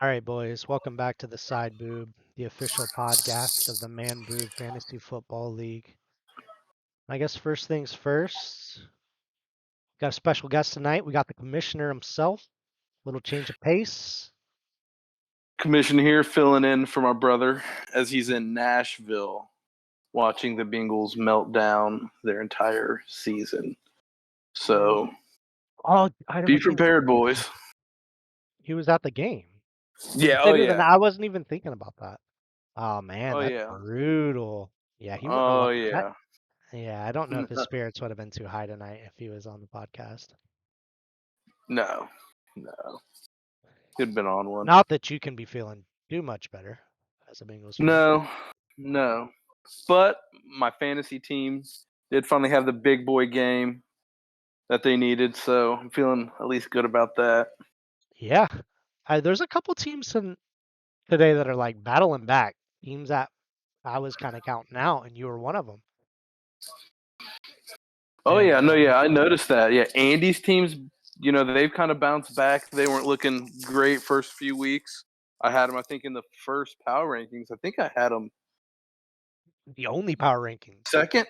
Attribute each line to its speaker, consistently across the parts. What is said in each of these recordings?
Speaker 1: All right, boys, welcome back to the Side Boob, the official podcast of the Man Brew Fantasy Football League. I guess first things first, got a special guest tonight. We got the commissioner himself. Little change of pace.
Speaker 2: Commission here filling in for my brother as he's in Nashville watching the Bengals melt down their entire season. So
Speaker 1: Oh, I
Speaker 2: be
Speaker 1: never.
Speaker 2: prepared, boys.
Speaker 1: He was at the game.
Speaker 2: Yeah,
Speaker 1: I
Speaker 2: oh
Speaker 1: didn't even.
Speaker 2: yeah.
Speaker 1: I wasn't even thinking about that. Oh man,
Speaker 2: Oh
Speaker 1: that's
Speaker 2: yeah.
Speaker 1: brutal. Yeah, he wouldn't have
Speaker 2: Oh
Speaker 1: liked that.
Speaker 2: yeah.
Speaker 1: Yeah, I don't know if his spirits would have been too high tonight if he was on the podcast.
Speaker 2: No. Could have been on one.
Speaker 1: Not that you can be feeling too much better as a Bengals fan.
Speaker 2: No. But my fantasy team did finally have the big boy game that they needed, so I'm feeling at least good about that.
Speaker 1: Yeah, there's a couple teams today that are like battling back. Teams that I was kind of counting out, and you were one of them.
Speaker 2: Oh
Speaker 1: And
Speaker 2: yeah, no, yeah, I noticed that. Yeah, Andy's teams, they've kind of bounced back. They weren't looking great first few weeks. I had them, I think, in the first power rankings. I think I had them
Speaker 1: the only power rankings.
Speaker 2: second.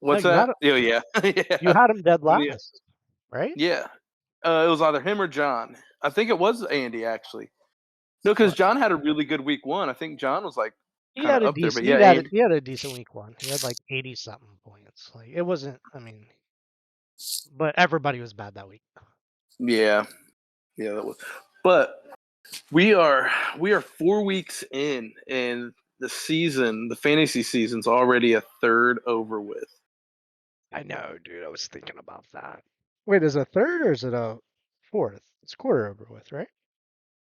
Speaker 1: No,
Speaker 2: What's that? Oh yeah,
Speaker 1: you
Speaker 2: yeah,
Speaker 1: had him dead
Speaker 2: yeah.
Speaker 1: last, right?
Speaker 2: Yeah. It was either him or John. I think it was Andy actually. No, because
Speaker 1: What?
Speaker 2: John had a really good week one. I think John was like
Speaker 1: He
Speaker 2: kind
Speaker 1: had
Speaker 2: of
Speaker 1: a
Speaker 2: up there,
Speaker 1: decent.
Speaker 2: but yeah, Andy.
Speaker 1: He had a decent week one. He had like 80 something points. Like it wasn't. I mean, but everybody was bad that week.
Speaker 2: Yeah, that was. But we are 4 weeks in, and the fantasy season's already a third over with.
Speaker 1: I know, dude. I was thinking about that. Wait, is it a third or is it a fourth? It's quarter over with, right?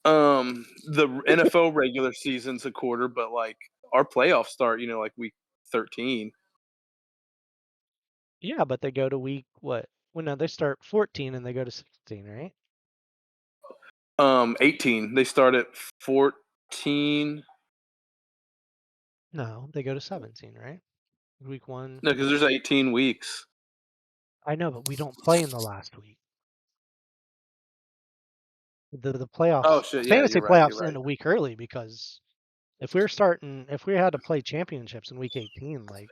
Speaker 2: The NFL regular season's a quarter, but like our playoffs start, like week 13.
Speaker 1: Yeah, but they go to week what? Well, no, they start 14 and they go to 16, right?
Speaker 2: 18. They start at 14.
Speaker 1: No, they go to 17, right? Week one.
Speaker 2: No, because there's 18 weeks.
Speaker 1: I know, but we don't play in the last week. The playoffs,
Speaker 2: Oh shit, yeah,
Speaker 1: fantasy
Speaker 2: you're right. You're
Speaker 1: playoffs
Speaker 2: right.
Speaker 1: end a week early because if we had to play championships in week 18, like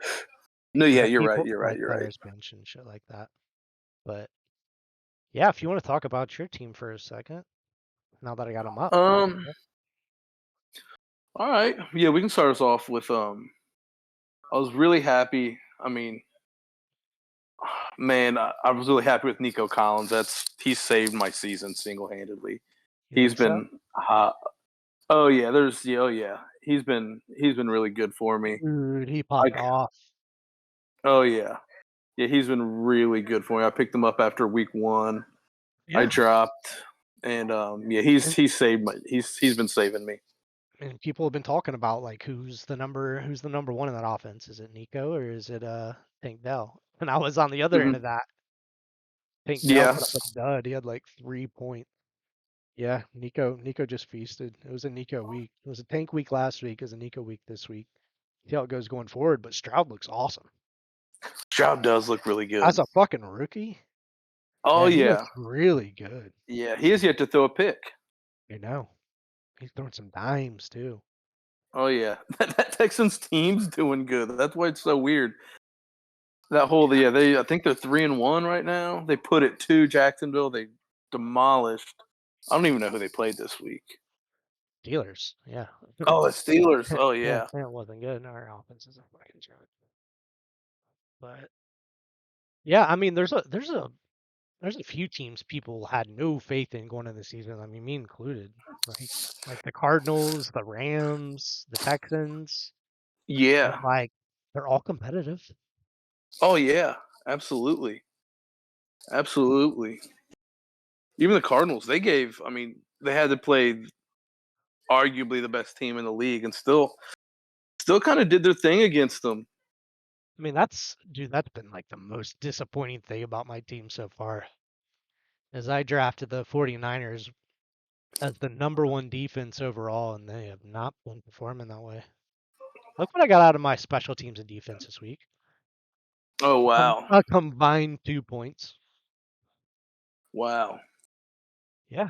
Speaker 2: No,
Speaker 1: we'd
Speaker 2: yeah,
Speaker 1: have
Speaker 2: you're right.
Speaker 1: people
Speaker 2: You're right.
Speaker 1: like
Speaker 2: You're right.
Speaker 1: players bench and shit like that. But yeah, if you want to talk about your team for a second, now that I got them up.
Speaker 2: All right. Yeah, we can start us off with I was really happy. I mean, man, I was really happy with Nico Collins. He saved my season single handedly.
Speaker 1: You
Speaker 2: He's
Speaker 1: think so?
Speaker 2: been hot. Oh yeah, oh yeah. He's been really good for me.
Speaker 1: Dude, he
Speaker 2: I
Speaker 1: popped off.
Speaker 2: oh yeah. Yeah, he's been really good for me. I picked him up after week one. I
Speaker 1: Yeah.
Speaker 2: dropped and yeah, he's saved my he's been saving me.
Speaker 1: And people have been talking about like who's the number one in that offense? Is it Nico or is it Tank Dell? And I was on the other end
Speaker 2: Mm-hmm.
Speaker 1: of that. Tank Dell
Speaker 2: Yeah.
Speaker 1: put up a dud. He had like 3 points. Yeah, Nico just feasted. It was a Nico week. It was a Tank week last week. It was a Nico week this week. See how it goes going forward. But Stroud looks awesome
Speaker 2: Stroud does look really good.
Speaker 1: as a fucking rookie.
Speaker 2: Oh
Speaker 1: Yeah, he
Speaker 2: yeah.
Speaker 1: looks really good.
Speaker 2: Yeah, he has yet to throw a pick.
Speaker 1: You know, he's throwing some dimes too.
Speaker 2: Oh yeah. That Texans team's doing good. That's why it's so weird. That whole yeah, I think they're 3-1 right now. They put it to Jacksonville. They demolished. I don't even know who they played this week.
Speaker 1: Steelers, yeah.
Speaker 2: Oh, the Steelers. Oh
Speaker 1: Yeah,
Speaker 2: yeah.
Speaker 1: it wasn't good. Our offense is a fucking joke. But yeah, I mean, there's a few teams people had no faith in going into the season. I mean, me included. Like the Cardinals, the Rams, the Texans, and
Speaker 2: Yeah.
Speaker 1: like they're all competitive.
Speaker 2: Oh yeah. Absolutely. Absolutely. Even the Cardinals, they had to play arguably the best team in the league and still kind of did their thing against them.
Speaker 1: I mean, that's been like the most disappointing thing about my team so far. As I drafted the 49ers as the number one defense overall, and they have not been performing that way. Look what I got out of my special teams and defense this week.
Speaker 2: Oh wow.
Speaker 1: A combined 2 points.
Speaker 2: Wow.
Speaker 1: Yeah.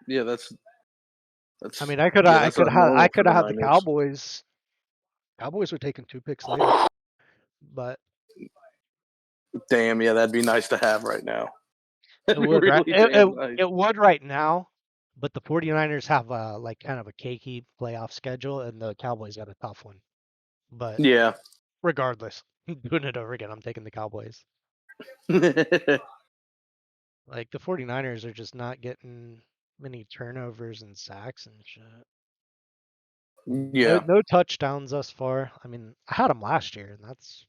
Speaker 2: Yeah, that's
Speaker 1: I
Speaker 2: That's
Speaker 1: mean, I could
Speaker 2: yeah,
Speaker 1: I
Speaker 2: that's
Speaker 1: could
Speaker 2: not
Speaker 1: have I
Speaker 2: normal for
Speaker 1: could
Speaker 2: the
Speaker 1: have had the
Speaker 2: Niners.
Speaker 1: Cowboys. Cowboys were taking 2 picks later, but
Speaker 2: Damn, yeah, that'd be nice to have right now.
Speaker 1: it
Speaker 2: That'd be
Speaker 1: would right
Speaker 2: really damn nice.
Speaker 1: it would right now. But the 49ers have a like kind of a cakey playoff schedule, and the Cowboys got a tough one. But
Speaker 2: Yeah.
Speaker 1: regardless, doing it over again, I'm taking the Cowboys. Like the 49ers are just not getting many turnovers and sacks and shit. No
Speaker 2: yeah.
Speaker 1: no touchdowns thus far. I mean, I had them last year, and that's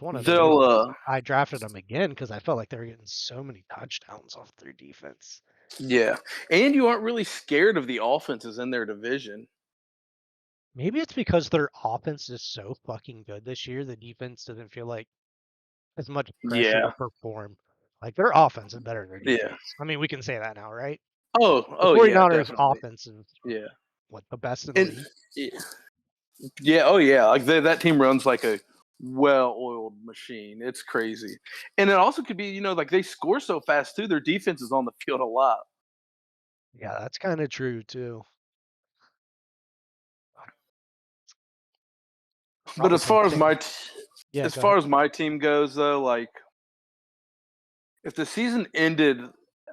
Speaker 1: one of the
Speaker 2: They'll
Speaker 1: reasons I drafted them again because I felt like they were getting so many touchdowns off their defense.
Speaker 2: yeah. And you aren't really scared of the offenses in their division.
Speaker 1: Maybe it's because their offense is so fucking good this year, the defense doesn't feel like as much pressure
Speaker 2: Yeah.
Speaker 1: to perform. Like their offense is better than their
Speaker 2: Yeah.
Speaker 1: defense. I mean, we can say that now, right? The
Speaker 2: Oh yeah,
Speaker 1: 49ers
Speaker 2: definitely.
Speaker 1: offense is
Speaker 2: Yeah.
Speaker 1: what the best in the
Speaker 2: And
Speaker 1: league.
Speaker 2: yeah, oh yeah, like that team runs like a well-oiled machine. It's crazy. And it also could be, like they score so fast too. Their defense is on the field a lot.
Speaker 1: Yeah, that's kind of true too.
Speaker 2: But
Speaker 1: Probably take. Yeah,
Speaker 2: as
Speaker 1: go ahead.
Speaker 2: far as my team goes though, like if the season ended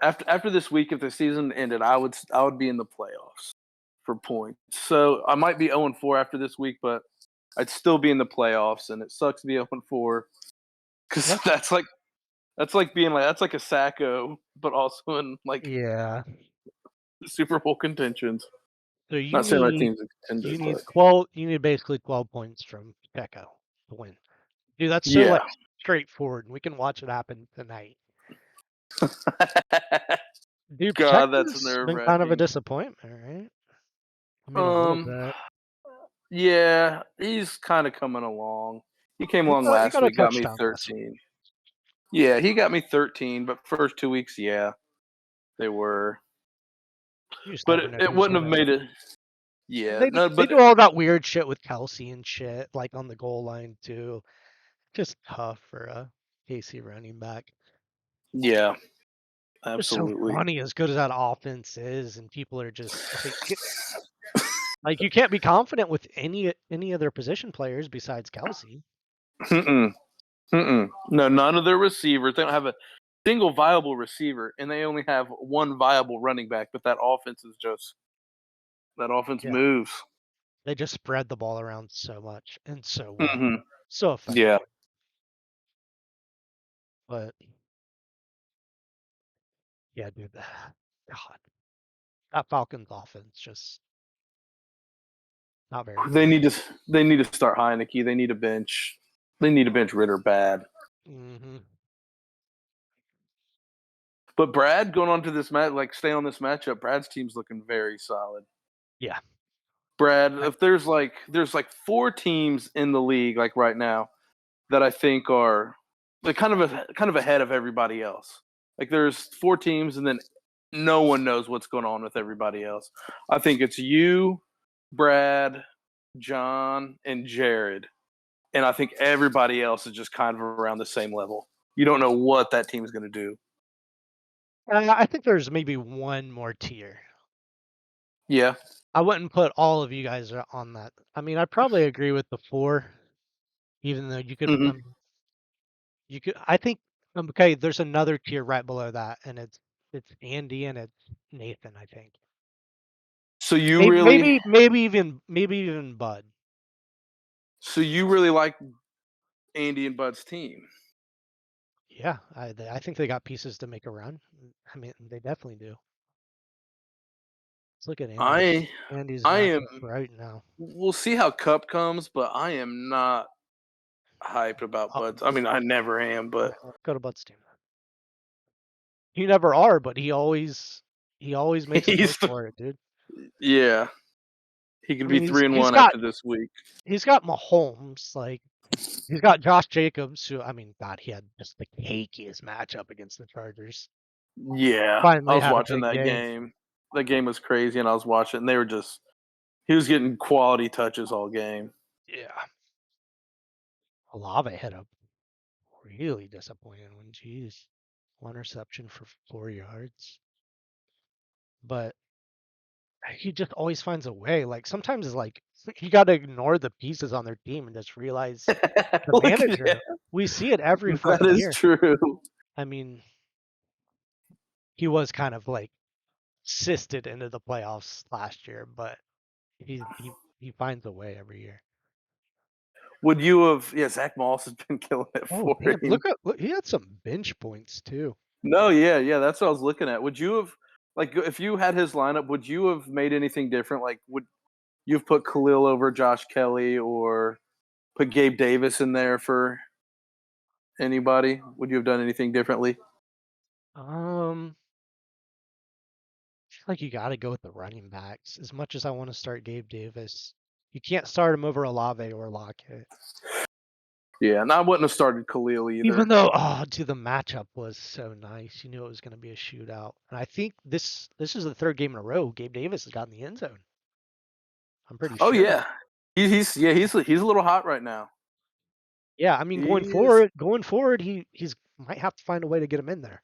Speaker 2: after this week, if the season ended, I would be in the playoffs for points. So I might be 0-4 after this week, but I'd still be in the playoffs, and it sucks to be 0-4 because
Speaker 1: That's
Speaker 2: that's like a Sacco, but also in like
Speaker 1: yeah.
Speaker 2: Super Bowl contentions.
Speaker 1: So
Speaker 2: Not saying my team's a contender,
Speaker 1: you need
Speaker 2: but
Speaker 1: 12 you need basically 12 points from Pecco to win. Dude, that's so
Speaker 2: yeah.
Speaker 1: like straightforward. We can watch it happen tonight. Dude,
Speaker 2: God, that's
Speaker 1: Pacheco's
Speaker 2: nerve
Speaker 1: been kind of a
Speaker 2: wracking.
Speaker 1: disappointment, right? I mean, a little
Speaker 2: Um,
Speaker 1: bit.
Speaker 2: yeah, he's kind of coming along. He came along
Speaker 1: He
Speaker 2: last
Speaker 1: got a
Speaker 2: week, got me
Speaker 1: touchdown last week.
Speaker 2: 13. Yeah, he got me 13, but first 2 weeks, yeah, they were.
Speaker 1: You just
Speaker 2: But
Speaker 1: never
Speaker 2: it,
Speaker 1: know
Speaker 2: it
Speaker 1: who's
Speaker 2: wouldn't have
Speaker 1: gonna.
Speaker 2: made it.
Speaker 1: And
Speaker 2: Yeah,
Speaker 1: they
Speaker 2: no,
Speaker 1: they
Speaker 2: but
Speaker 1: do all that weird shit with Kelsey and shit, like on the goal line too. Just tough for a Casey running back.
Speaker 2: yeah,
Speaker 1: Just so
Speaker 2: absolutely.
Speaker 1: funny as good as that offense is, and people are just like you can't be confident with any other position players besides Kelsey.
Speaker 2: Mm-mm, mm-mm. No, none of their receivers. They don't have a single viable receiver, and they only have one viable running back. But that offense
Speaker 1: Yeah,
Speaker 2: moves.
Speaker 1: they just spread the ball around so much and so well,
Speaker 2: Hmm.
Speaker 1: so
Speaker 2: Yeah,
Speaker 1: effectively. But yeah, dude, God, that Falcons offense just not very
Speaker 2: they
Speaker 1: good.
Speaker 2: need to they need to start Heineke. They need a bench. They need to bench Ritter bad.
Speaker 1: Hmm.
Speaker 2: But Brad going on to this match, like stay on this matchup. Brad's team's looking very solid.
Speaker 1: Yeah,
Speaker 2: Brad,
Speaker 1: I,
Speaker 2: if there's like four teams in the league like right now that I think are like kind of ahead of everybody else. Like there's four teams, and then no one knows what's going on with everybody else. I think it's you, Brad, John, and Jared, and I think everybody else is just kind of around the same level. You don't know what that team's going to do.
Speaker 1: I think there's maybe one more tier.
Speaker 2: Yeah.
Speaker 1: I wouldn't put all of you guys on that. I mean, I probably agree with the four, even though you could.
Speaker 2: Hmm.
Speaker 1: You could. I think. Okay, there's another tier right below that, and it's Andy and it's Nathan. I think.
Speaker 2: So you
Speaker 1: Maybe
Speaker 2: really,
Speaker 1: maybe even Bud.
Speaker 2: so you really like Andy and Bud's team.
Speaker 1: Yeah, I think they got pieces to make a run. I mean, they definitely do. Let's look at
Speaker 2: I
Speaker 1: Andy's
Speaker 2: I am.
Speaker 1: matchup right now.
Speaker 2: We'll see how Cup comes, but I am not hyped about
Speaker 1: Oh,
Speaker 2: Bud's. I mean, I never am, but
Speaker 1: let's go to Bud's team. You never are, but he always makes a push
Speaker 2: he's
Speaker 1: for it, dude.
Speaker 2: yeah. He
Speaker 1: I
Speaker 2: could be
Speaker 1: mean,
Speaker 2: 3-1 after this week.
Speaker 1: he's got Mahomes, like he's got Josh Jacobs, who I mean, God, he had just the cakiest matchup against the Chargers.
Speaker 2: Yeah, I
Speaker 1: Finally
Speaker 2: was
Speaker 1: had a
Speaker 2: watching
Speaker 1: big
Speaker 2: that
Speaker 1: game.
Speaker 2: game. That game was crazy, and I was watching. And they were just he was getting quality touches all game.
Speaker 1: Yeah, Olave had a really disappointing one. Jeez, one reception for 4 yards, but he just always finds a way. Like sometimes it's like you got to ignore the pieces on their team and just realize the
Speaker 2: Look at
Speaker 1: manager. We see it every
Speaker 2: that
Speaker 1: fucking
Speaker 2: is
Speaker 1: year.
Speaker 2: true.
Speaker 1: I mean, he was kind of like assisted into the playoffs last year, but he finds a way every year.
Speaker 2: Would you have? Yeah, Zach Moss has been killing it
Speaker 1: Oh
Speaker 2: for
Speaker 1: man,
Speaker 2: him.
Speaker 1: look, he had some bench points too.
Speaker 2: No, yeah, yeah, that's what I was looking at. Would you have, like, if you had his lineup, would you have made anything different? Like, would you've put Khalil over Josh Kelly or put Gabe Davis in there for anybody? Would you have done anything differently?
Speaker 1: I feel like you got to go with the running backs. As much as I want to start Gabe Davis, you can't start him over Olave or Lockett.
Speaker 2: Yeah, and I wouldn't have started Khalil
Speaker 1: Even
Speaker 2: either.
Speaker 1: though, oh, dude, the matchup was so nice. You knew it was going to be a shootout. And I think this is the third game in a row Gabe Davis has gotten the end zone. I'm pretty
Speaker 2: Oh
Speaker 1: sure.
Speaker 2: yeah, he's a little hot right now.
Speaker 1: Yeah, I mean
Speaker 2: He is.
Speaker 1: going forward, he's might have to find a way to get him in there.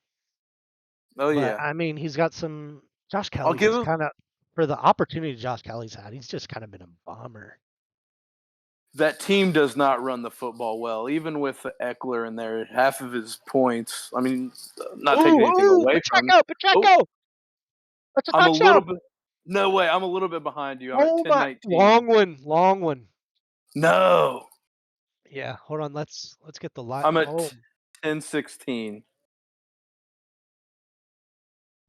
Speaker 2: Oh
Speaker 1: But
Speaker 2: yeah,
Speaker 1: I mean, he's got some. Josh
Speaker 2: I'll
Speaker 1: Kelly
Speaker 2: give
Speaker 1: just
Speaker 2: him
Speaker 1: kind of for the opportunity Josh Kelly's had. He's just kind of been a bomber.
Speaker 2: that team does not run the football well. Even with Eckler in there, half of his points. I mean, not taking
Speaker 1: Ooh,
Speaker 2: anything
Speaker 1: ooh,
Speaker 2: away from him.
Speaker 1: Pacheco,
Speaker 2: Oh,
Speaker 1: Pacheco! That's a
Speaker 2: I'm a little
Speaker 1: touchdown!
Speaker 2: bit. No way. I'm a little bit behind you. I'm at
Speaker 1: Oh my,
Speaker 2: 10-19.
Speaker 1: long one.
Speaker 2: No,
Speaker 1: Yeah, hold on. Let's get the light.
Speaker 2: I'm
Speaker 1: Oh,
Speaker 2: at 10-16.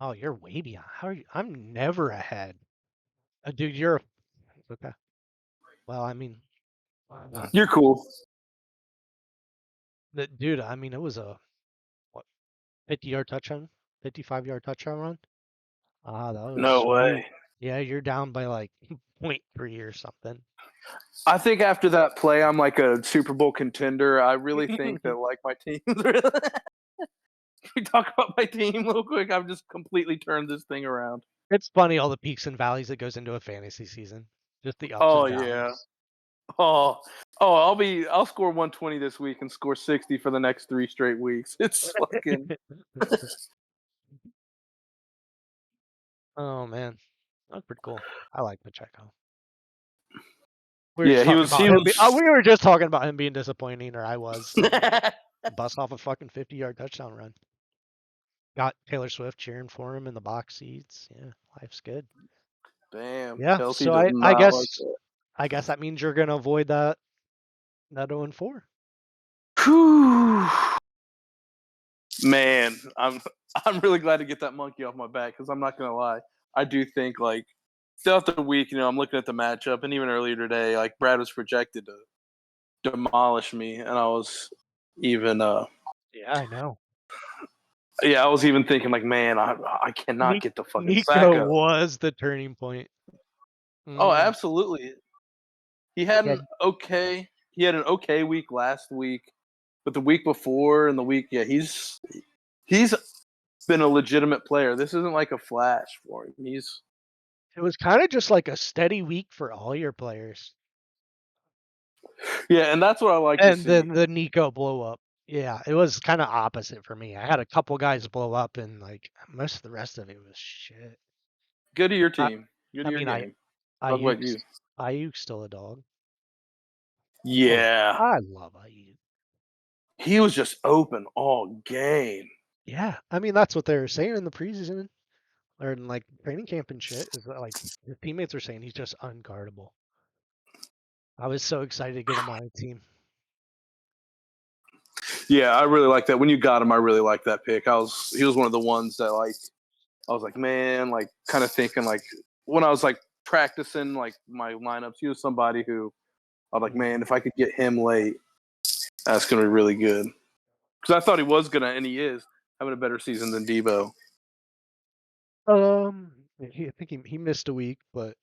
Speaker 1: oh, you're way behind. How are you? I'm never ahead. Dude, you're okay. Well, I mean,
Speaker 2: You're cool.
Speaker 1: dude, I mean, it was a what 50-yard touchdown, 55-yard touchdown run. Ah, that was
Speaker 2: No
Speaker 1: sweet.
Speaker 2: way.
Speaker 1: Yeah, you're down by like point 0.3 or something.
Speaker 2: I think after that play, I'm like a Super Bowl contender. I really think that like my team. Can we talk about my team real quick? I've just completely turned this thing around.
Speaker 1: It's funny all the peaks and valleys that goes into a fantasy season. Just the ups
Speaker 2: Oh
Speaker 1: and
Speaker 2: yeah.
Speaker 1: downs.
Speaker 2: Oh, I'll score 120 this week and score 60 for the next 3 straight weeks. It's fucking
Speaker 1: Oh man, that's pretty cool. I like Pacheco. We were
Speaker 2: yeah.
Speaker 1: just
Speaker 2: He
Speaker 1: talking
Speaker 2: was he
Speaker 1: about him.
Speaker 2: was
Speaker 1: We were just talking about him being disappointing, or I was. Bust off a fucking 50-yard touchdown run. Got Taylor Swift cheering for him in the box seats. Yeah, life's good.
Speaker 2: damn.
Speaker 1: Yeah,
Speaker 2: Kelsey
Speaker 1: so
Speaker 2: does
Speaker 1: I
Speaker 2: not like
Speaker 1: guess
Speaker 2: that.
Speaker 1: that means you're gonna avoid that 0-4.
Speaker 2: Whew. Man, I'm really glad to get that monkey off my back because I'm not gonna lie. I do think like throughout the week, I'm looking at the matchup, and even earlier today, like Brad was projected to demolish me, and I was even
Speaker 1: Yeah, I know.
Speaker 2: yeah, I was even thinking like, man, I cannot get the fucking sack
Speaker 1: Nico
Speaker 2: up.
Speaker 1: was the turning point.
Speaker 2: Oh,
Speaker 1: Mm.
Speaker 2: absolutely. He had
Speaker 1: Yeah,
Speaker 2: an okay week last week, but the week before and the week, yeah, he's been a legitimate player. This isn't like a flash for him. He's
Speaker 1: it was kind of just like a steady week for all your players.
Speaker 2: yeah, and that's what I like to
Speaker 1: And
Speaker 2: see.
Speaker 1: then the Nico blow up. Yeah, it was kind of opposite for me. I had a couple guys blow up, and like most of the rest of it was shit.
Speaker 2: Good to your
Speaker 1: I,
Speaker 2: team. Good to
Speaker 1: I
Speaker 2: your
Speaker 1: mean,
Speaker 2: game. What about
Speaker 1: Ayuk's
Speaker 2: you?
Speaker 1: Ayuk's still a dog. Oh,
Speaker 2: Yeah,
Speaker 1: I love Ayuk.
Speaker 2: he was just open all game.
Speaker 1: Yeah, I mean that's what they were saying in the preseason or in like training camp and shit. Is that like his teammates are saying he's just unguardable. I was so excited to get him on my team.
Speaker 2: Yeah, I really like that. When you got him, I really like that pick. He was one of the ones that like I was like, man, like kind of thinking like when I was like practicing like my lineups, he was somebody who I was like,
Speaker 1: Mhm.
Speaker 2: man, if I could get him late, that's gonna be really good. Because I thought he was gonna, and he is having a better season than Debo.
Speaker 1: I think he missed a week, but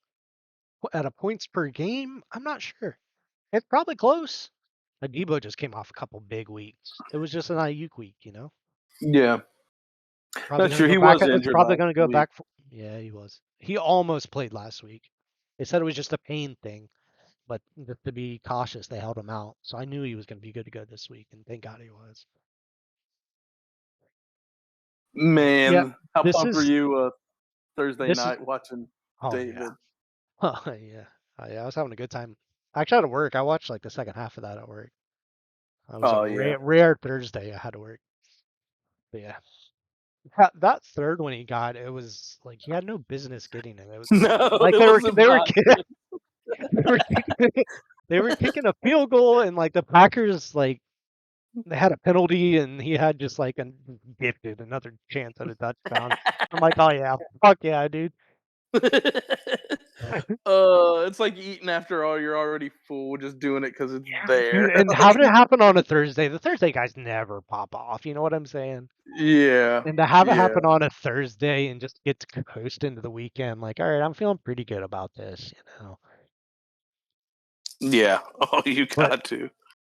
Speaker 1: at a points per game, I'm not sure. It's probably close. Debo just came off a couple big weeks. It was just an Ayuk week, you know.
Speaker 2: Yeah,
Speaker 1: Probably
Speaker 2: that's
Speaker 1: gonna
Speaker 2: true.
Speaker 1: go
Speaker 2: He
Speaker 1: back.
Speaker 2: was
Speaker 1: It's
Speaker 2: injured
Speaker 1: probably
Speaker 2: last
Speaker 1: gonna go
Speaker 2: week.
Speaker 1: back. Yeah, he was. He almost played last week. They said it was just a pain thing, but just to be cautious, they held him out. So I knew he was gonna be good to go this week, and thank God he was. But yeah,
Speaker 2: Man, how
Speaker 1: this
Speaker 2: pumped were
Speaker 1: is
Speaker 2: you Thursday
Speaker 1: this is
Speaker 2: night watching?
Speaker 1: Oh yeah.
Speaker 2: David.
Speaker 1: Oh yeah. Oh, yeah. I was having a good time. Actually, I had to work. I watched like the second half of that at work. It was a
Speaker 2: Oh yeah.
Speaker 1: rare Thursday. I had to work. But yeah, that third one he got, it was like he had no business getting it. It was
Speaker 2: No,
Speaker 1: like
Speaker 2: it was not good.
Speaker 1: they were kicking, they were kicking a field goal, and like the Packers like they had a penalty, and he had just like a gifted another chance at a touchdown. I'm like, oh yeah, fuck yeah, dude.
Speaker 2: It's like eating after all. You're already full, just doing it because it's
Speaker 1: Yeah, dude,
Speaker 2: there.
Speaker 1: and
Speaker 2: Like,
Speaker 1: having it happen on a Thursday, the Thursday guys never pop off. You know what I'm saying?
Speaker 2: yeah,
Speaker 1: And to have it
Speaker 2: yeah,
Speaker 1: happen on a Thursday and just get to coast into the weekend, like, all right, I'm feeling pretty good about this, you know.
Speaker 2: yeah. Oh, you
Speaker 1: But
Speaker 2: got to.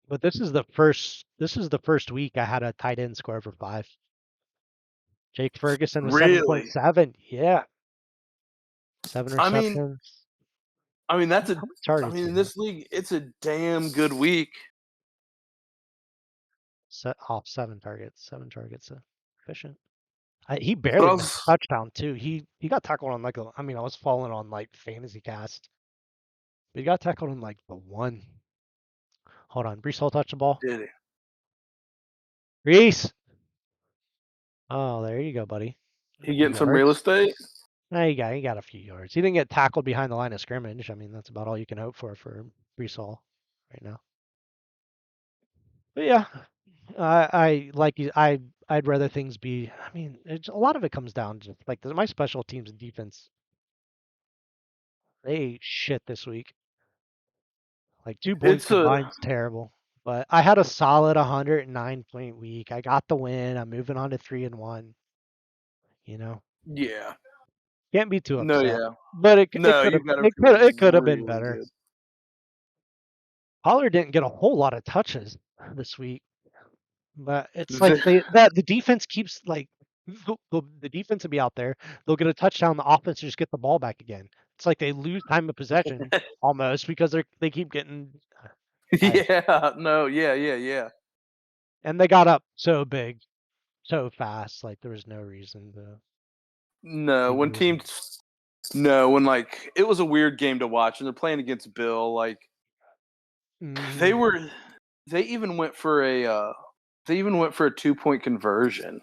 Speaker 1: but this is the first week I had a tight end score for 5. Jake Ferguson was
Speaker 2: Really?
Speaker 1: 7.7. Yeah, 7
Speaker 2: I mean,
Speaker 1: receptions.
Speaker 2: I mean that's a.
Speaker 1: How many
Speaker 2: I
Speaker 1: targets
Speaker 2: mean,
Speaker 1: he
Speaker 2: in
Speaker 1: got?
Speaker 2: this league, it's a damn good week.
Speaker 1: Set off 7 targets. 7 targets. Efficient. He
Speaker 2: But I
Speaker 1: barely missed
Speaker 2: was
Speaker 1: a touchdown too. He got tackled on like a. I mean, I was following on like fantasy cast. But he got tackled on like the one. Hold on, Brees Hall touched the ball.
Speaker 2: did it.
Speaker 1: Reese. Oh, there you go, buddy. A
Speaker 2: He
Speaker 1: few
Speaker 2: getting some real
Speaker 1: yards.
Speaker 2: estate.
Speaker 1: No, he got a few yards. He didn't get tackled behind the line of scrimmage. I mean, that's about all you can hope for Brees Hall right now. But yeah, I like you. I'd rather things be. I mean, a lot of it comes down to like my special teams and defense. They ate shit this week. Like 2 points
Speaker 2: It's a
Speaker 1: combined is terrible. But I had a solid 109-point week. I got the win. I'm moving on to 3-1. You know,
Speaker 2: yeah.
Speaker 1: can't be too
Speaker 2: No,
Speaker 1: upset.
Speaker 2: yeah.
Speaker 1: But
Speaker 2: No, you gotta feel
Speaker 1: it could have been
Speaker 2: really
Speaker 1: better.
Speaker 2: good.
Speaker 1: Pollard didn't get a whole lot of touches this week, but it's like
Speaker 2: The-
Speaker 1: the defense keeps like the defense will be out there. They'll get a touchdown. The offense just get the ball back again. It's like they lose time of possession almost because they keep getting. I
Speaker 2: yeah. No. Yeah. Yeah. Yeah.
Speaker 1: and they got up so big, so fast. Like there was no reason to
Speaker 2: No.
Speaker 1: be
Speaker 2: When
Speaker 1: losing.
Speaker 2: teams. No. When like it was a weird game to watch, and they're playing against Bill. Like they
Speaker 1: Hmm.
Speaker 2: were. They even went for a. They even went for a 2-point conversion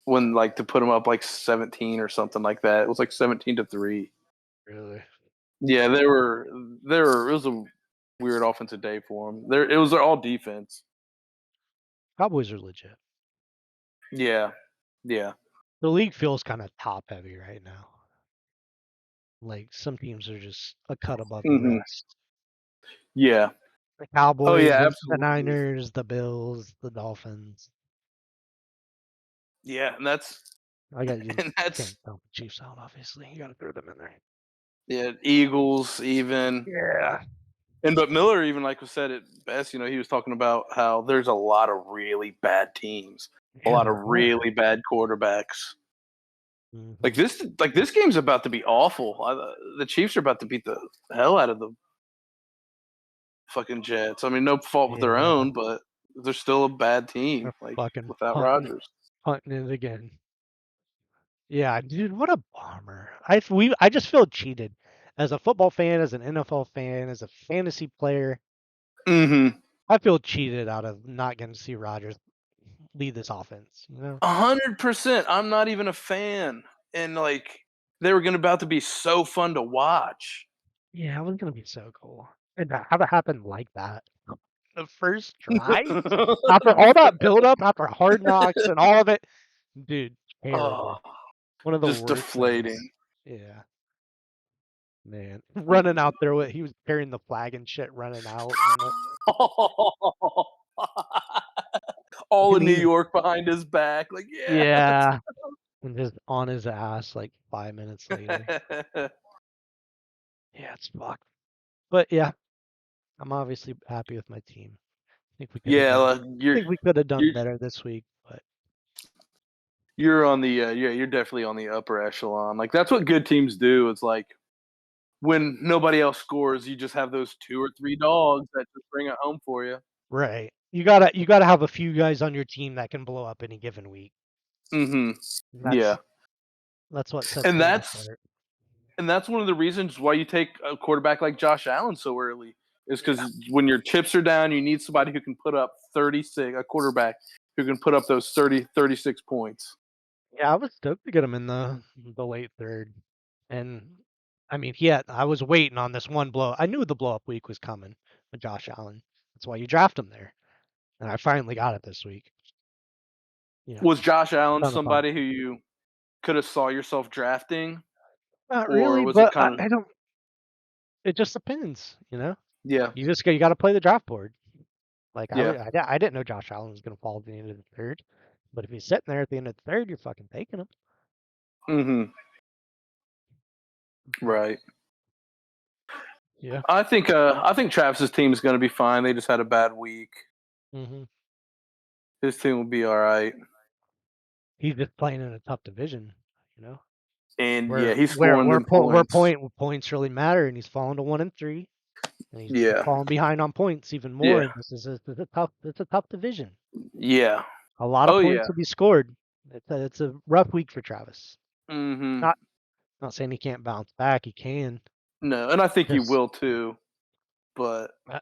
Speaker 2: when like to put them up like 17 or something like that. It was like 17-3.
Speaker 1: Really,
Speaker 2: Yeah, they were. It was a weird offensive day for them. There, it was all defense.
Speaker 1: Cowboys are legit.
Speaker 2: Yeah, yeah.
Speaker 1: The league feels kind of top heavy right now. Like some teams are just a cut above the
Speaker 2: Hmm.
Speaker 1: rest.
Speaker 2: Yeah.
Speaker 1: The
Speaker 2: Oh
Speaker 1: Cowboys,
Speaker 2: yeah,
Speaker 1: the
Speaker 2: absolutely.
Speaker 1: Niners, the Bills, the Dolphins.
Speaker 2: Yeah, and that's
Speaker 1: I got you.
Speaker 2: and that's
Speaker 1: Can't count the Chiefs out, obviously. You got to throw them in there.
Speaker 2: yeah. Eagles even,
Speaker 1: Yeah.
Speaker 2: and but Miller even like was said it best. You know, he was talking about how there's a lot of really bad teams, a
Speaker 1: Yeah,
Speaker 2: lot of
Speaker 1: there are.
Speaker 2: really bad quarterbacks.
Speaker 1: Hmm.
Speaker 2: Like this game's about to be awful. The Chiefs are about to beat the hell out of the fucking Jets. I mean, no fault with their
Speaker 1: Yeah,
Speaker 2: own, but they're still a bad team.
Speaker 1: they're
Speaker 2: Like
Speaker 1: fucking
Speaker 2: without Rodgers.
Speaker 1: punting it again. Yeah, dude, what a bummer. I just feel cheated as a football fan, as an NFL fan, as a fantasy player.
Speaker 2: Mm-hmm.
Speaker 1: I feel cheated out of not getting to see Rodgers lead this offense. You know?
Speaker 2: 100%. I'm not even a fan, and like they were going about to be so fun to watch.
Speaker 1: Yeah, it was gonna be so cool. And to have it happen like that, the first drive, after all that build up, after Hard Knocks and all of it, dude,
Speaker 2: Oh,
Speaker 1: terrible. One of the
Speaker 2: just
Speaker 1: worst things.
Speaker 2: deflating.
Speaker 1: Yeah, man, running out there with he was carrying the flag and shit, running out, and,
Speaker 2: All
Speaker 1: and
Speaker 2: in New
Speaker 1: he,
Speaker 2: York behind his back. Like, yeah.
Speaker 1: yeah, and just on his ass like 5 minutes later. Yeah, it's fucked. But yeah, I'm obviously happy with my team. Think we could have
Speaker 2: Yeah,
Speaker 1: done.
Speaker 2: like,
Speaker 1: Think we could have done
Speaker 2: you're
Speaker 1: better this week, but
Speaker 2: you're on the yeah, you're definitely on the upper echelon. Like that's what good teams do. It's like when nobody else scores, you just have those two or three dogs that just bring it home for you.
Speaker 1: right. You gotta have a few guys on your team that can blow up any given week.
Speaker 2: Mm-hmm.
Speaker 1: And
Speaker 2: Yeah,
Speaker 1: that's what sets
Speaker 2: and
Speaker 1: me
Speaker 2: that's
Speaker 1: apart.
Speaker 2: and that's one of the reasons why you take a quarterback like Josh Allen so early is
Speaker 1: Yeah.
Speaker 2: because when your chips are down, you need somebody who can put up 36, a quarterback who can put up those 36 points.
Speaker 1: Yeah, I was stoked to get him in the late third. And I mean, I was waiting on this one blow. I knew the blow up week was coming with Josh Allen. That's why you draft him there. And I finally got it this week. You know,
Speaker 2: Was Josh Allen
Speaker 1: ton of fun.
Speaker 2: somebody who you could have saw yourself drafting,
Speaker 1: Not
Speaker 2: or
Speaker 1: really,
Speaker 2: was it
Speaker 1: but
Speaker 2: kind of
Speaker 1: I don't. It just depends.
Speaker 2: yeah,
Speaker 1: You got to play the draft board. Like
Speaker 2: yeah,
Speaker 1: I didn't know Josh Allen was gonna fall at the end of the third, but if he's sitting there at the end of the third, you're fucking taking him.
Speaker 2: mm-hmm, right.
Speaker 1: Yeah.
Speaker 2: I think Travis's team is going to be fine. They just had a bad week.
Speaker 1: Hmm.
Speaker 2: His team will be all right.
Speaker 1: He's just playing in a tough division. You know,
Speaker 2: And yeah,
Speaker 1: where
Speaker 2: he's
Speaker 1: where
Speaker 2: scoring
Speaker 1: where
Speaker 2: them
Speaker 1: po- where
Speaker 2: points.
Speaker 1: points really matter, and he's falling to 1 and 3, and he's
Speaker 2: Yeah,
Speaker 1: falling behind on points even more.
Speaker 2: yeah,
Speaker 1: And this is a tough division.
Speaker 2: yeah.
Speaker 1: A lot of
Speaker 2: Oh
Speaker 1: points
Speaker 2: yeah.
Speaker 1: will be scored. It's a rough week for Travis.
Speaker 2: Mm-hmm.
Speaker 1: Not not saying he can't bounce back. He can.
Speaker 2: No, and I think he
Speaker 1: Just
Speaker 2: will too. But
Speaker 1: uh,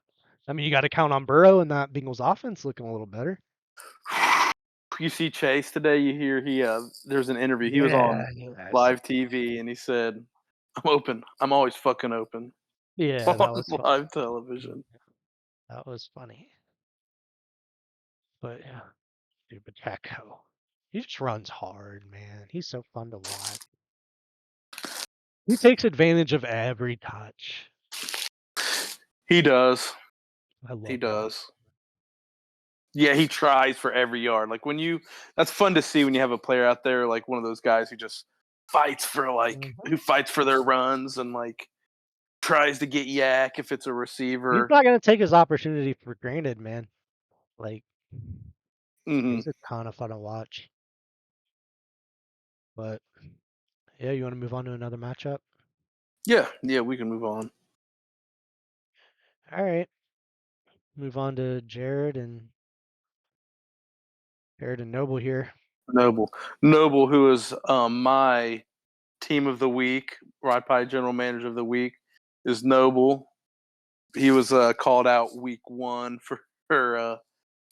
Speaker 1: I mean, you got to count on Burrow and that Bengals offense looking a little better.
Speaker 2: you see Chase today. You hear he there's an interview. He was
Speaker 1: Yeah,
Speaker 2: on
Speaker 1: yeah, I saw.
Speaker 2: live TV, and he said, "I'm open. I'm always fucking open
Speaker 1: Yeah,
Speaker 2: on
Speaker 1: that was fun.
Speaker 2: live television."
Speaker 1: That was funny. But yeah, dude, Pacheco, he just runs hard, man. He's so fun to watch. He takes advantage of every touch.
Speaker 2: He does.
Speaker 1: I
Speaker 2: He
Speaker 1: love that.
Speaker 2: does. Yeah, he tries for every yard. Like when you, that's fun to see when you have a player out there like one of those guys who just fights for
Speaker 1: Mhm.
Speaker 2: who fights for their runs and like tries to get yak if it's a
Speaker 1: He's
Speaker 2: receiver.
Speaker 1: not gonna take his opportunity for granted, man. Like
Speaker 2: Hmm.
Speaker 1: he's a ton of fun to watch. But yeah, you want to move on to another matchup?
Speaker 2: Yeah, yeah, we can move on.
Speaker 1: All right, move on to Jared and Noble here.
Speaker 2: Noble, Noble, who is my team of the week, Rod Pie General Manager of the week, is Noble. He was called out week one for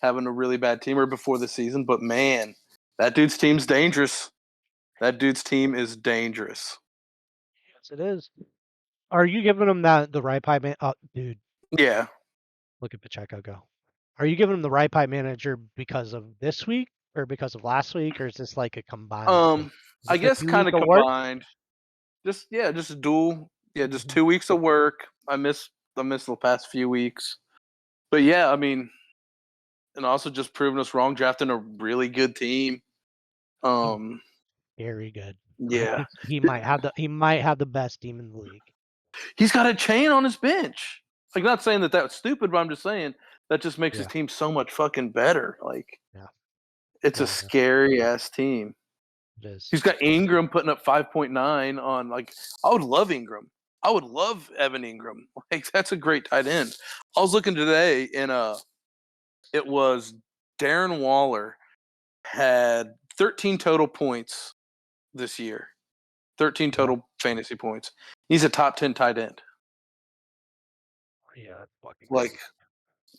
Speaker 2: having a really bad team or before the season, but man, that dude's team's dangerous. That dude's team is dangerous.
Speaker 1: Yes, it is. Are you giving him the right pie man? Oh, dude,
Speaker 2: Yeah.
Speaker 1: look at Pacheco go. Are you giving him the right pie manager because of this week or because of last week, or is this like a combined thing?
Speaker 2: Um,
Speaker 1: Is
Speaker 2: I
Speaker 1: this a
Speaker 2: guess
Speaker 1: 2 week
Speaker 2: kind of
Speaker 1: of work?
Speaker 2: combined. Just yeah, just a dual. Yeah, just
Speaker 1: Hmm.
Speaker 2: 2 weeks of work. I missed the past few weeks. But yeah, I mean, and also just proving us wrong, drafting a really good team.
Speaker 1: He's
Speaker 2: Um,
Speaker 1: very good. Like
Speaker 2: yeah,
Speaker 1: he might have the best team in the league.
Speaker 2: he's got a chain on his bench. Like, not saying that that's stupid, but I'm just saying that just makes his
Speaker 1: Yeah,
Speaker 2: team so much fucking better. Like,
Speaker 1: yeah.
Speaker 2: it's a
Speaker 1: Oh yeah,
Speaker 2: scary ass team.
Speaker 1: it is.
Speaker 2: He's got Ingram putting up 5.9 on like I would love Ingram. I would love Evan Ingram. Like that's a great tight end. I was looking today and it was Darren Waller had 13 total points this year. 13
Speaker 1: Yeah,
Speaker 2: total fantasy points. He's a top 10 tight end.
Speaker 1: yeah, that's fucking
Speaker 2: Like
Speaker 1: crazy.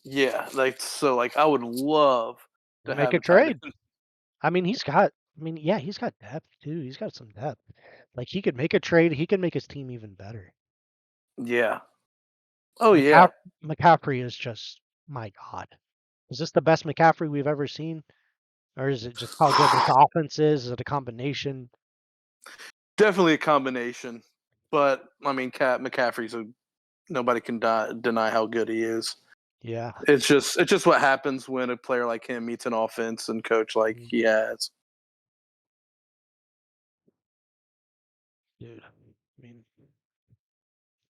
Speaker 2: yeah, like so like I would love
Speaker 1: We'll
Speaker 2: to
Speaker 1: make
Speaker 2: have
Speaker 1: a
Speaker 2: a tight
Speaker 1: trade.
Speaker 2: end.
Speaker 1: I mean, yeah, he's got depth too. He's got some depth. Like he could make a trade. He could make his team even better.
Speaker 2: Yeah. Oh yeah.
Speaker 1: McCaff- McCaffrey is just my God. Is this the best McCaffrey we've ever seen, or is it just how good this offense is? Is it a combination?
Speaker 2: Definitely a combination. But I mean Cat McCaffrey's a nobody can deny how good he is.
Speaker 1: Yeah,
Speaker 2: It's just what happens when a player like him meets an offense and coach like
Speaker 1: mm,
Speaker 2: he has.
Speaker 1: dude. I mean,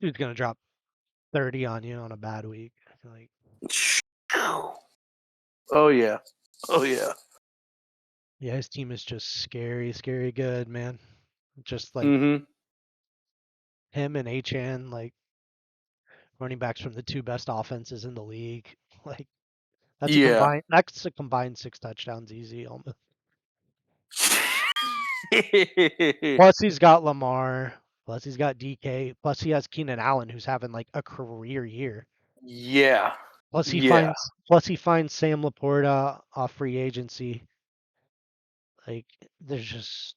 Speaker 1: dude's gonna drop 30 on you on a bad week. Like,
Speaker 2: Oh yeah, oh yeah.
Speaker 1: yeah, his team is just scary, scary good, man. Just like
Speaker 2: Mm-hmm.
Speaker 1: him and HN, like running backs from the two best offenses in the league. Like
Speaker 2: Yeah.
Speaker 1: that's a combined 6 touchdowns easy almost. Plus he's got Lamar. Plus he's got DK. Plus he has Keenan Allen, who's having like a career year.
Speaker 2: Yeah.
Speaker 1: Plus he
Speaker 2: Yeah.
Speaker 1: finds plus he finds Sam Laporta off free agency. Like there's just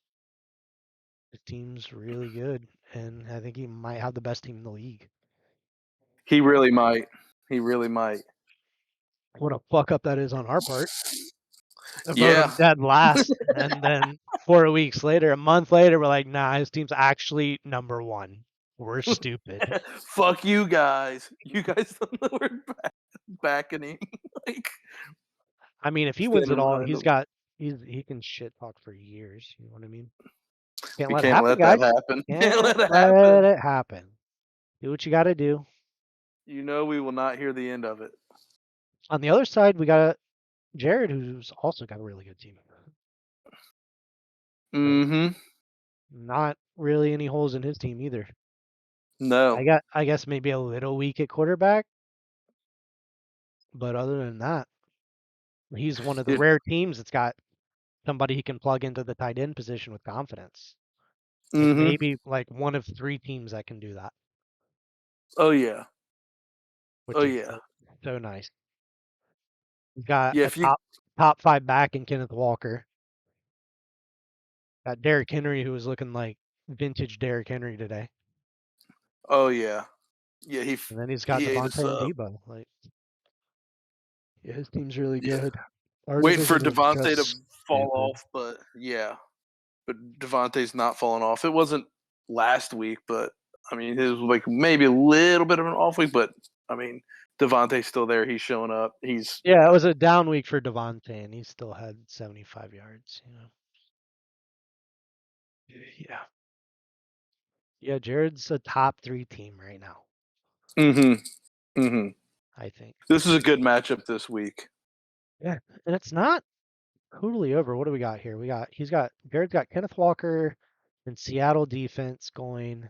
Speaker 1: the team's really good, and I think he might have the best team in the league.
Speaker 2: He really might. He really might.
Speaker 1: What a fuck up that is on our part. I vote
Speaker 2: Yeah.
Speaker 1: him dead last, and then 4 weeks later, a month later, we're like, nah, his team's actually number one. We're stupid.
Speaker 2: Fuck you guys. You guys don't know we're backing him. Like
Speaker 1: I mean, if he wins
Speaker 2: standing
Speaker 1: it all,
Speaker 2: behind him.
Speaker 1: he can shit talk for years. You know what I mean? Can't
Speaker 2: We
Speaker 1: let it
Speaker 2: can't
Speaker 1: happen,
Speaker 2: let that
Speaker 1: guys.
Speaker 2: happen. Can't
Speaker 1: Can't
Speaker 2: let it
Speaker 1: let
Speaker 2: happen.
Speaker 1: it happen. Do what you got to do.
Speaker 2: You know we will not hear the end of it.
Speaker 1: On the other side, we got Jared, who's also got a really good team. Like,
Speaker 2: Mm-hmm.
Speaker 1: not really any holes in his team either.
Speaker 2: No.
Speaker 1: I guess maybe a little weak at quarterback, but other than that, he's one of the
Speaker 2: It,
Speaker 1: rare teams that's got somebody he can plug into the tight end position with confidence. Like
Speaker 2: mm-hmm.
Speaker 1: maybe like one of three teams that can do that,
Speaker 2: Oh yeah. Oh
Speaker 1: which is
Speaker 2: yeah.
Speaker 1: so nice. He's got
Speaker 2: Yeah,
Speaker 1: a
Speaker 2: if you
Speaker 1: top five back in Kenneth Walker. Got Derrick Henry, who was looking like vintage Derrick Henry today,
Speaker 2: oh yeah. Yeah,
Speaker 1: and then he's got
Speaker 2: he ate us
Speaker 1: Devontae and
Speaker 2: up.
Speaker 1: Debo. Like, yeah, his team's really
Speaker 2: Yeah.
Speaker 1: good. Our
Speaker 2: Waiting for
Speaker 1: division is
Speaker 2: Devontae to
Speaker 1: just
Speaker 2: fall
Speaker 1: stupid.
Speaker 2: off, but yeah. But Devontae's not falling off. It wasn't last week, but I mean his was like maybe a little bit of an off week, but I mean Devontae's still there. He's showing up. He's
Speaker 1: Yeah, it
Speaker 2: yeah.
Speaker 1: was a down week for Devontae, and he still had 75 yards. Yeah, yeah. Jared's a top three team right now,
Speaker 2: Mm-hmm. Mm-hmm.
Speaker 1: I think.
Speaker 2: This is a good matchup this week.
Speaker 1: Yeah, and it's not totally over. What do we got here? Jared's got Kenneth Walker and Seattle defense going,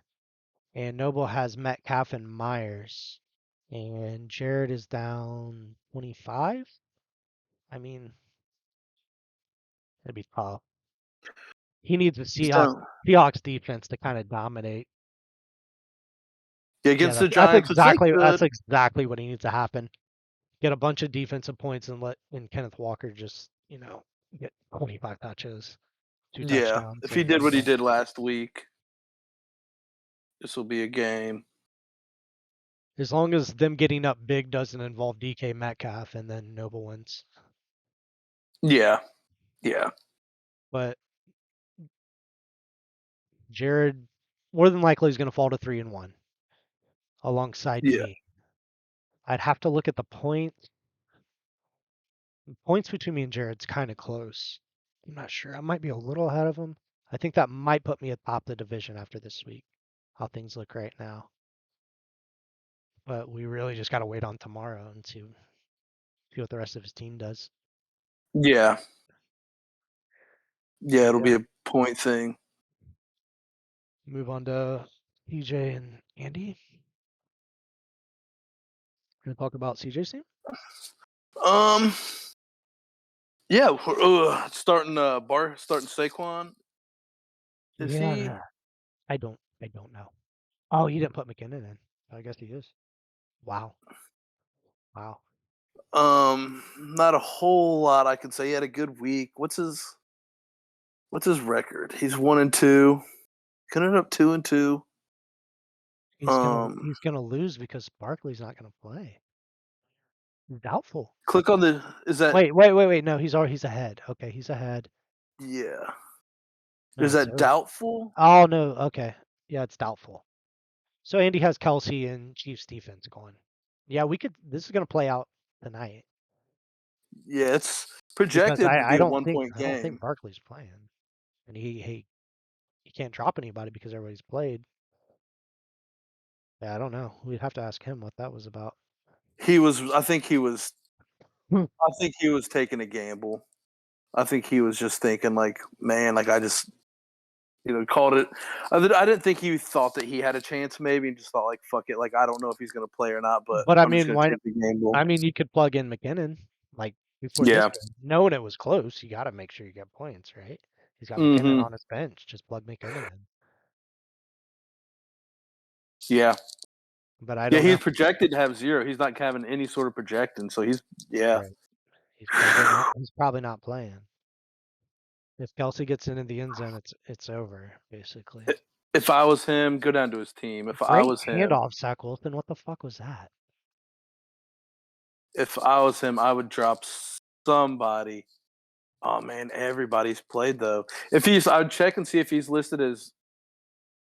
Speaker 1: and Noble has Metcalf and Myers, and Jared is down 25. I mean, it'd be tough. He needs the
Speaker 2: He's down.
Speaker 1: Seahawks defense to kind of dominate.
Speaker 2: Yeah,
Speaker 1: Yeah,
Speaker 2: against the
Speaker 1: that's
Speaker 2: Giants, which they
Speaker 1: that's
Speaker 2: could.
Speaker 1: exactly what he needs to happen. Get a bunch of defensive points and let Kenneth Walker just get 25 touches, two
Speaker 2: Yeah,
Speaker 1: touchdowns,
Speaker 2: if he
Speaker 1: and
Speaker 2: did
Speaker 1: be
Speaker 2: what he
Speaker 1: done.
Speaker 2: did last week, this will be a game.
Speaker 1: As long as them getting up big doesn't involve DK Metcalf, and then Noble wins.
Speaker 2: Yeah, yeah,
Speaker 1: But Jared more than likely is going to fall to 3-1 alongside
Speaker 2: yeah.
Speaker 1: me. I'd have to look at the points. Points between me and Jared's kind of close. I'm not sure. I might be a little ahead of him. I think that might put me atop the division after this week. How things look right now. But we really just got to wait on tomorrow and see what the rest of his team does.
Speaker 2: Yeah, yeah, it'll
Speaker 1: Yeah.
Speaker 2: be a point thing.
Speaker 1: Move on to CJ and Andy. Gonna talk about CJ's team.
Speaker 2: Um, yeah, starting starting Saquon. Is he?
Speaker 1: Yeah, I don't know. Oh, he didn't put McKinnon in. I guess he is. Wow. Wow.
Speaker 2: Not a whole lot I can say. He had a good week. What's his record? He's 1-2. Could end up 2-2. Um,
Speaker 1: He's gonna lose because Barkley's not gonna play. Doubtful.
Speaker 2: click on the. Is that
Speaker 1: Wait. No, he's ahead. Okay, he's ahead.
Speaker 2: yeah?
Speaker 1: No,
Speaker 2: Is that
Speaker 1: so
Speaker 2: doubtful?
Speaker 1: oh no, okay. Yeah, it's doubtful. So Andy has Kelsey and Chiefs defense going. Yeah, we could this is gonna play out tonight
Speaker 2: Yeah, it's
Speaker 1: because
Speaker 2: projected to be a one point
Speaker 1: I don't think
Speaker 2: game.
Speaker 1: Barkley's playing. And he can't drop anybody because everybody's played. Yeah, I don't know. We'd have to ask him what that was about.
Speaker 2: He was. I think he was.
Speaker 1: Hmm.
Speaker 2: I think he was taking a gamble. I think he was just thinking like, man, like I just called it. I didn't think he thought that he had a chance. Maybe and just thought like, fuck it. Like I don't know if he's gonna play or not, but
Speaker 1: But I
Speaker 2: I'm just
Speaker 1: mean,
Speaker 2: gonna take the gamble.
Speaker 1: I mean, you could plug in McKinnon like before this
Speaker 2: Yeah.
Speaker 1: game, knowing it was close. You got to make sure you get points, right? He's got McKinnon
Speaker 2: Mm-hmm.
Speaker 1: on his bench. Just plug McKinnon in.
Speaker 2: Yeah.
Speaker 1: but I
Speaker 2: Yeah,
Speaker 1: don't
Speaker 2: he's
Speaker 1: know.
Speaker 2: projected to have 0. He's not having any sort of projecting, so he's yeah.
Speaker 1: Right. He's probably not. He's probably not playing. If Kelsey gets into the end zone, it's over basically.
Speaker 2: If I was him, go down to his team.
Speaker 1: Great handoff, Zach Wilson. What the fuck was that?
Speaker 2: If I was him, I would drop somebody. Oh man, everybody's played though. If he's, I would check and see if he's listed as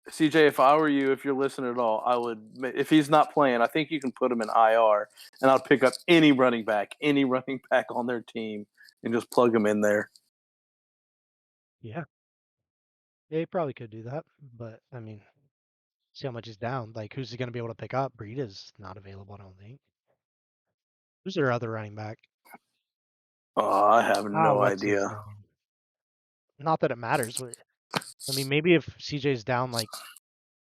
Speaker 2: CJ. If I were you, if you're listening at all, I would. If he's not playing, I think you can put him in IR, and I'll pick up any running back on their team, and just plug him in there.
Speaker 1: Yeah. Yeah, he probably could do that, but I mean, see how much he's down. Like, who's he going to be able to pick up? Breida's not available, I don't think. Who's their other running back?
Speaker 2: Oh, I have
Speaker 1: Ah,
Speaker 2: no
Speaker 1: what's his
Speaker 2: idea.
Speaker 1: name? Not that it matters. I mean, maybe if CJ's down like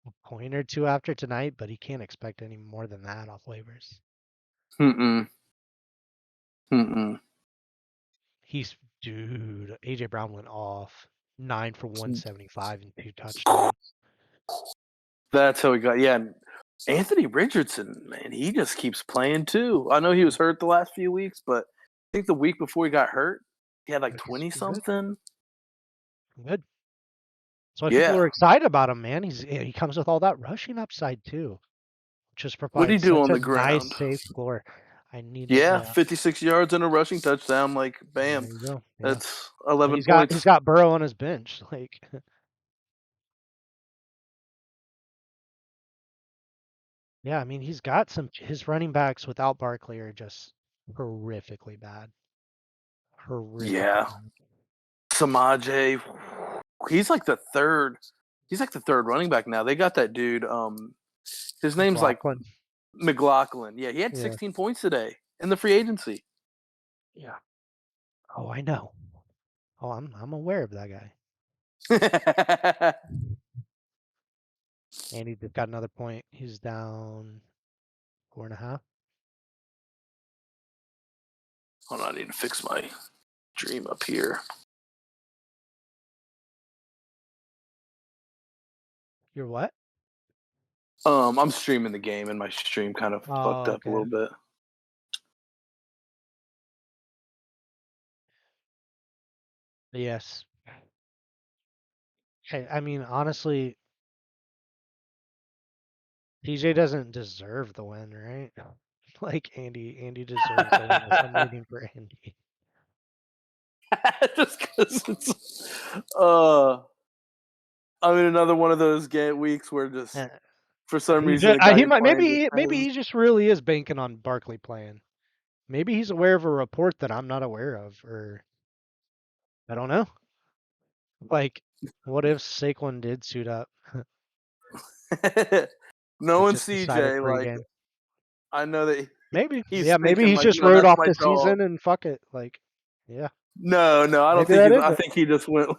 Speaker 1: a point or two after tonight, but he can't expect any more than that off waivers.
Speaker 2: Mm-mm. Mm-mm.
Speaker 1: He's dude. AJ Brown went off 9 for 175 and 2 touchdowns.
Speaker 2: That's how he got. Yeah, and Anthony Richardson, man, he just keeps playing too. I know he was hurt the last few weeks, but I think the week before he got hurt, he had like
Speaker 1: But
Speaker 2: 20
Speaker 1: he's good.
Speaker 2: something.
Speaker 1: Good. That's why people
Speaker 2: Yeah.
Speaker 1: are excited about him, man. He comes with all that rushing upside too. Just
Speaker 2: What did he
Speaker 1: provides
Speaker 2: do
Speaker 1: such
Speaker 2: on
Speaker 1: a
Speaker 2: the
Speaker 1: nice,
Speaker 2: ground?
Speaker 1: safe floor. I need to,
Speaker 2: Yeah,
Speaker 1: yeah.
Speaker 2: 56 yards and a rushing touchdown. Like, bam,
Speaker 1: There you go. Yeah.
Speaker 2: that's
Speaker 1: And
Speaker 2: 11
Speaker 1: he's
Speaker 2: points.
Speaker 1: got Burrow on his bench. Like, yeah, I mean, he's got his running backs without Barkley are just horrifically bad. Horrifically
Speaker 2: Yeah,
Speaker 1: bad.
Speaker 2: Samaje, he's like the third. He's like the third running back now. They got that dude. His name's like
Speaker 1: McLaughlin.
Speaker 2: McLaughlin. Yeah, he had
Speaker 1: Yeah.
Speaker 2: 16 points today in the free agency.
Speaker 1: Yeah. Oh, I know. Oh, I'm aware of that guy. And he just got another point. He's down 4.5.
Speaker 2: Hold on, I need to fix my dream up here.
Speaker 1: You're what?
Speaker 2: I'm streaming the game, and my stream kind of fucked
Speaker 1: Oh,
Speaker 2: up a
Speaker 1: okay.
Speaker 2: little bit.
Speaker 1: Yes. Hey, I mean, honestly, TJ doesn't deserve the win, right? Like Andy deserves the win, so I'm rooting for Andy.
Speaker 2: Just because I mean, another one of those weeks where just
Speaker 1: Eh,
Speaker 2: for some
Speaker 1: He
Speaker 2: reason
Speaker 1: just,
Speaker 2: the guy
Speaker 1: he
Speaker 2: you're
Speaker 1: might
Speaker 2: playing just
Speaker 1: maybe
Speaker 2: has.
Speaker 1: he just really is banking on Barkley playing. Maybe he's aware of a report that I'm not aware of, or I don't know. Like, what if Saquon did suit up? He
Speaker 2: Knowing
Speaker 1: just decided
Speaker 2: CJ, like
Speaker 1: pregame.
Speaker 2: I know that
Speaker 1: Maybe,
Speaker 2: he's
Speaker 1: yeah, maybe
Speaker 2: thinking
Speaker 1: he's
Speaker 2: like,
Speaker 1: just
Speaker 2: no,
Speaker 1: wrote
Speaker 2: that's
Speaker 1: off
Speaker 2: my
Speaker 1: the
Speaker 2: dog.
Speaker 1: season and fuck it. Like, yeah,
Speaker 2: No, I don't
Speaker 1: maybe
Speaker 2: think
Speaker 1: that
Speaker 2: he's.
Speaker 1: is
Speaker 2: I
Speaker 1: it.
Speaker 2: think he just went.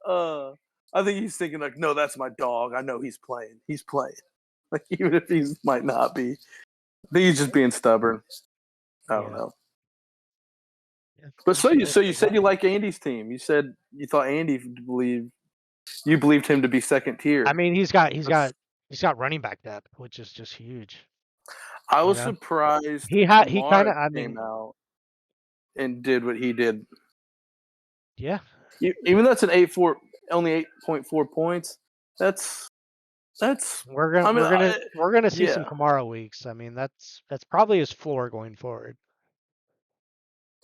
Speaker 2: uh, I think he's thinking like, no, that's my dog. I know he's playing. He's playing. Like even if he might not be, I think he's just
Speaker 1: Yeah,
Speaker 2: being stubborn. I don't
Speaker 1: yeah,
Speaker 2: know.
Speaker 1: yeah.
Speaker 2: But
Speaker 1: We'll see what
Speaker 2: so
Speaker 1: they
Speaker 2: you said
Speaker 1: got.
Speaker 2: you like Andy's team. You said you thought Andy believed him to be second
Speaker 1: I
Speaker 2: tier.
Speaker 1: mean,
Speaker 2: That's,
Speaker 1: he's got running back depth, which is just huge.
Speaker 2: I
Speaker 1: You
Speaker 2: was
Speaker 1: know,
Speaker 2: surprised
Speaker 1: he kind
Speaker 2: Kamara
Speaker 1: of. I
Speaker 2: came
Speaker 1: mean,
Speaker 2: out and did what he did.
Speaker 1: yeah,
Speaker 2: Even though it's an 8.4, only 8.4 points. That's that's. I mean,
Speaker 1: we're gonna see some
Speaker 2: yeah,
Speaker 1: Kamara weeks. I mean, that's probably his floor going forward.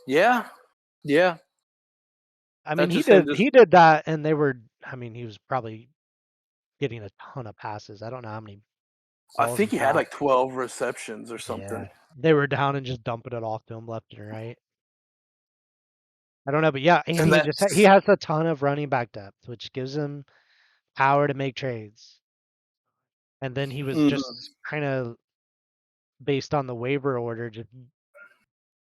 Speaker 2: yeah, yeah.
Speaker 1: I mean,
Speaker 2: That's just him. Just
Speaker 1: he did that, and they were. I mean, he was probably getting a ton of passes. I don't know how many
Speaker 2: I
Speaker 1: balls
Speaker 2: think
Speaker 1: he
Speaker 2: he had
Speaker 1: caught.
Speaker 2: like 12 receptions or
Speaker 1: Yeah,
Speaker 2: something.
Speaker 1: they were down and just dumping it off to him left and right. I don't know, but yeah,
Speaker 2: And
Speaker 1: Andy he
Speaker 2: that's
Speaker 1: has a ton of running back depth, which gives him power to make trades. And then he was just
Speaker 2: mhm.
Speaker 1: kind of based on the waiver order, just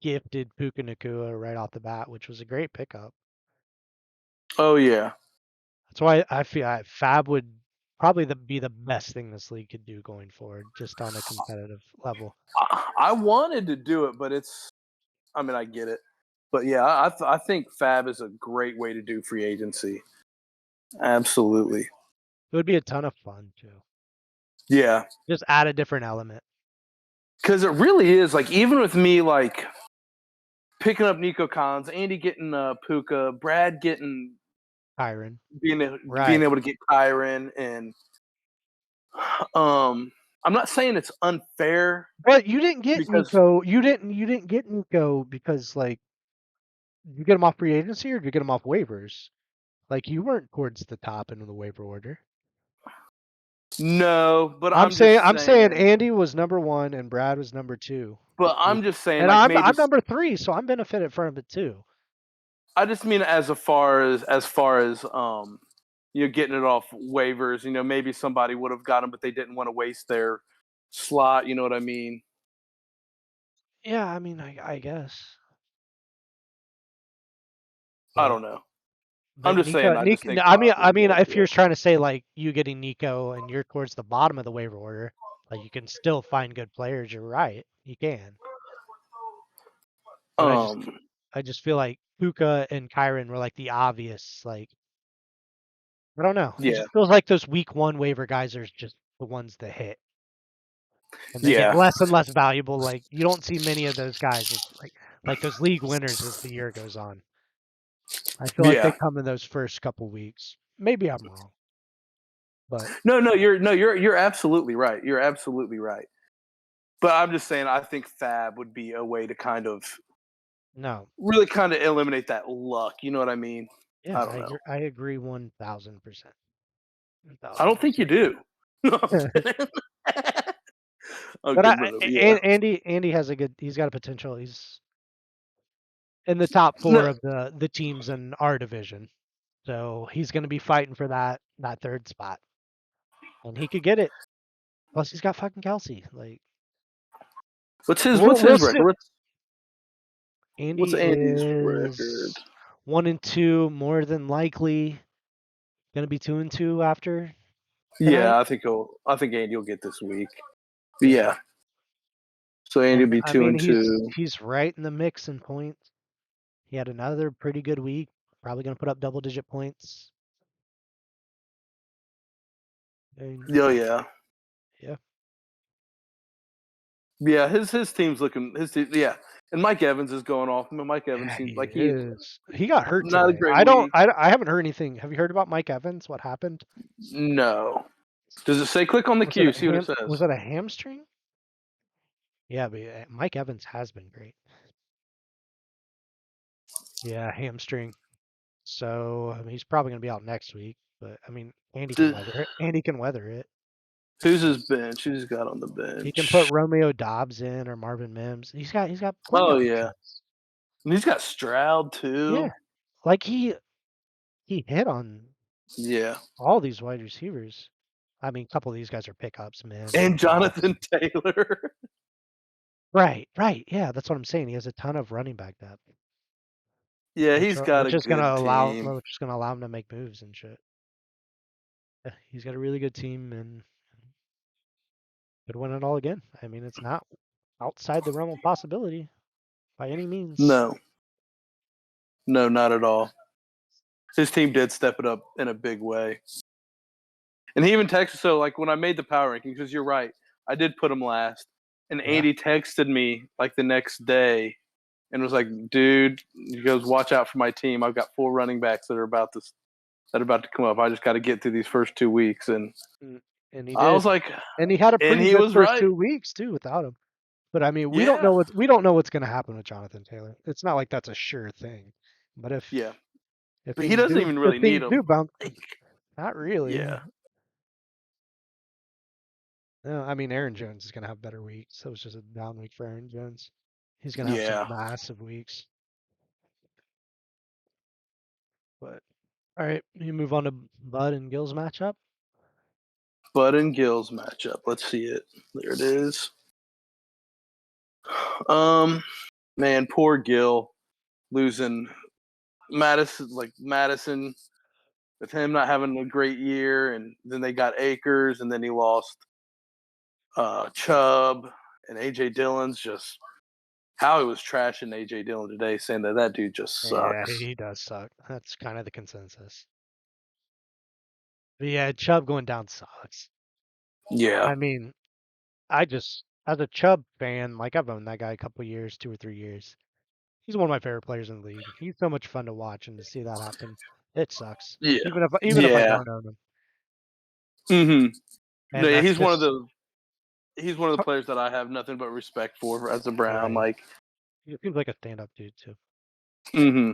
Speaker 1: gifted Puka Nakua right off the bat, which was a great pickup.
Speaker 2: Oh yeah.
Speaker 1: That's why I feel Fab would probably be the best thing this league could do going forward, just on a competitive level.
Speaker 2: I wanted to do it, but it's. I mean, I get it, but yeah, I think Fab is a great way to do free agency. Absolutely.
Speaker 1: It would be a ton of fun too.
Speaker 2: Yeah,
Speaker 1: Just add a different element.
Speaker 2: because it really is like even with me like picking up Nico Collins, Andy getting Puka, Brad getting
Speaker 1: Kyron.
Speaker 2: being
Speaker 1: Right.
Speaker 2: able to get Kyron, and I'm not saying it's unfair
Speaker 1: But you didn't get
Speaker 2: because
Speaker 1: Nico. You didn't get Nico because like you get him off free agency or did you get him off waivers? Like you weren't towards the top end of the waiver order.
Speaker 2: no, but
Speaker 1: I'm
Speaker 2: I'm
Speaker 1: saying
Speaker 2: just
Speaker 1: I'm saying
Speaker 2: saying,
Speaker 1: Andy was number one and Brad was number two. And
Speaker 2: like
Speaker 1: I'm
Speaker 2: maybe
Speaker 1: I'm number three, so I'm benefited from it too.
Speaker 2: I just mean as far as getting it off waivers. Maybe somebody would have got him, but they didn't want to waste their slot. You know what I mean?
Speaker 1: Yeah, I mean I guess.
Speaker 2: I
Speaker 1: But
Speaker 2: don't know. I'm
Speaker 1: but
Speaker 2: just saying. I just
Speaker 1: Nico
Speaker 2: think
Speaker 1: I
Speaker 2: probably
Speaker 1: mean
Speaker 2: will.
Speaker 1: if
Speaker 2: Yeah.
Speaker 1: you're trying to say like you getting Nico and you're towards the bottom of the waiver order, like you can still find good players, you're right. You can. But
Speaker 2: Um.
Speaker 1: I just feel like Puka and Kyron were like the obvious like I don't know. It
Speaker 2: Yeah.
Speaker 1: just feels like those week one waiver guys are just the ones that hit. And they get
Speaker 2: Yeah.
Speaker 1: less and less valuable. Like you don't see many of those guys as like those league winners as the year goes on. I feel like they
Speaker 2: Yeah.
Speaker 1: come in those first couple weeks. Maybe I'm wrong, but
Speaker 2: No. You're absolutely right. You're absolutely right. But I'm just saying. I think Fab would be a way to kind of
Speaker 1: no.
Speaker 2: really kind of eliminate that luck. You know what I mean?
Speaker 1: Yeah,
Speaker 2: I don't know.
Speaker 1: I agree 1,000%.
Speaker 2: I don't think you
Speaker 1: 1,000%.
Speaker 2: do. No, I'm
Speaker 1: But
Speaker 2: kidding. I'm kidding, brother. Yeah.
Speaker 1: Andy has a good. He's got a potential. He's in the top four
Speaker 2: No,
Speaker 1: of the teams in our division, so he's going to be fighting for that third spot, and he could get it. Plus, he's got fucking Kelsey. Like
Speaker 2: what's his
Speaker 1: we'll
Speaker 2: what's
Speaker 1: we'll
Speaker 2: his
Speaker 1: see.
Speaker 2: record? What's
Speaker 1: Andy
Speaker 2: Andy's record?
Speaker 1: is 1-2, more than likely going to be 2-2 after tonight.
Speaker 2: Yeah, I think Andy will get this week.
Speaker 1: Yeah,
Speaker 2: Yeah. So Andy will
Speaker 1: and
Speaker 2: be
Speaker 1: I
Speaker 2: two
Speaker 1: mean
Speaker 2: and two.
Speaker 1: he's right in the mix in points. He had another pretty good week. Probably going to put up double-digit points. And
Speaker 2: Oh yeah.
Speaker 1: yeah,
Speaker 2: Yeah, his team's looking his team, yeah. And Mike Evans is going off. I mean, Mike Evans
Speaker 1: yeah, he
Speaker 2: seems like he
Speaker 1: is. He got hurt
Speaker 2: not a
Speaker 1: today.
Speaker 2: great week.
Speaker 1: I haven't heard anything. Have you heard about Mike Evans? What happened?
Speaker 2: No. Does it say click on the queue? See what it
Speaker 1: Was
Speaker 2: says.
Speaker 1: it a hamstring? Yeah, but Mike Evans has been great. Yeah, hamstring. So I mean, he's probably going to be out next week. But I mean, Andy can
Speaker 2: Does,
Speaker 1: weather it. Andy can weather it.
Speaker 2: who's his bench? Who's he got on the
Speaker 1: He can put
Speaker 2: bench?
Speaker 1: Romeo Dobbs in or Marvin Mims. He's got plenty
Speaker 2: Oh
Speaker 1: of
Speaker 2: yeah.
Speaker 1: options.
Speaker 2: And he's got Stroud
Speaker 1: Yeah,
Speaker 2: too.
Speaker 1: like he hit on
Speaker 2: Yeah.
Speaker 1: all these wide receivers. I mean, a couple of these guys are pickups, Mims
Speaker 2: And
Speaker 1: and Dobbs.
Speaker 2: Jonathan Taylor.
Speaker 1: Right, right. Yeah, that's what I'm saying. He has a ton of running back depth,
Speaker 2: Yeah, he's got a good team.
Speaker 1: which is gonna allow him to make moves and shit. Yeah, he's got a really good team and could win it all again. I mean, it's not outside the realm of possibility by any means.
Speaker 2: No, no, not at all. His team did step it up in a big way. And he even texted, so like when I made the power rankings, because you're right, I did put him last. And
Speaker 1: Yeah.
Speaker 2: Andy texted me like the next day and was like, dude, he goes, watch out for my team. I've got 4 running backs that are about to come up. I just got to get through these first 2 weeks. And
Speaker 1: Mm, and he
Speaker 2: I was
Speaker 1: did.
Speaker 2: like,
Speaker 1: And he had a
Speaker 2: and
Speaker 1: pretty
Speaker 2: he
Speaker 1: good
Speaker 2: was
Speaker 1: first
Speaker 2: right.
Speaker 1: 2 weeks too without him. But I mean,
Speaker 2: Yeah.
Speaker 1: we don't know what's going to happen with Jonathan Taylor. It's not like that's a sure thing. But
Speaker 2: Yeah.
Speaker 1: if
Speaker 2: But he
Speaker 1: things
Speaker 2: doesn't
Speaker 1: do
Speaker 2: even
Speaker 1: if
Speaker 2: really need
Speaker 1: things
Speaker 2: him.
Speaker 1: do bounce,
Speaker 2: Like,
Speaker 1: not really.
Speaker 2: yeah.
Speaker 1: No, I mean Aaron Jones is going to have better weeks. So it's just a down week for Aaron Jones. He's going to have some
Speaker 2: Yeah.
Speaker 1: massive weeks. But all right, you move on to Bud and Gill's matchup.
Speaker 2: Bud and Gill's matchup. Let's see it. There it is. Um, man, poor Gill losing Madison with him not having a great year, and then they got Akers, and then he lost Chubb, and AJ Dillon's just how he was trashing AJ Dillon today, saying that dude just
Speaker 1: Yeah,
Speaker 2: sucks.
Speaker 1: he does suck. That's kind of the consensus. But yeah, Chubb going down sucks.
Speaker 2: Yeah.
Speaker 1: I mean, I just as a Chubb fan, like I've owned that guy a couple years, 2 or 3 years. He's one of my favorite players in the league. He's so much fun to watch, and to see that happen, it sucks.
Speaker 2: Yeah.
Speaker 1: Even if I
Speaker 2: Yeah.
Speaker 1: don't own him,
Speaker 2: hmm No,
Speaker 1: and
Speaker 2: yeah,
Speaker 1: that's
Speaker 2: he's one of
Speaker 1: just
Speaker 2: the players that I have nothing but respect for as a Brown.
Speaker 1: right.
Speaker 2: Like,
Speaker 1: He seems like a stand-up dude too.
Speaker 2: hmm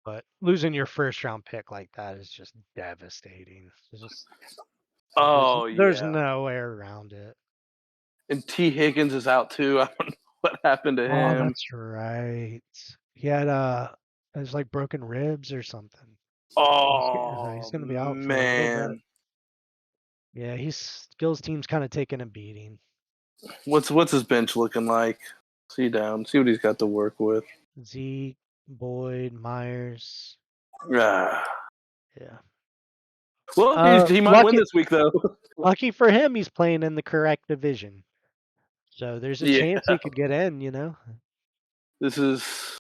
Speaker 1: But losing your first round pick like that is just devastating. It's just
Speaker 2: oh
Speaker 1: there's
Speaker 2: yeah,
Speaker 1: no way around it.
Speaker 2: and T Higgins is out too. I don't know what happened to
Speaker 1: Oh,
Speaker 2: him.
Speaker 1: that's right. He had it was like broken ribs or something. He's
Speaker 2: Oh
Speaker 1: gonna be out for a little bit.
Speaker 2: man,
Speaker 1: Yeah, he's skills team's kind of taking a beating.
Speaker 2: what's his bench looking like? See down, see what he's got to work with.
Speaker 1: Zeke, Boyd, Myers.
Speaker 2: Ah.
Speaker 1: Yeah.
Speaker 2: Well, he might win
Speaker 1: Lucky
Speaker 2: this week though.
Speaker 1: lucky for him, he's playing in the correct division. So there's a
Speaker 2: Yeah,
Speaker 1: chance he could get in.
Speaker 2: this is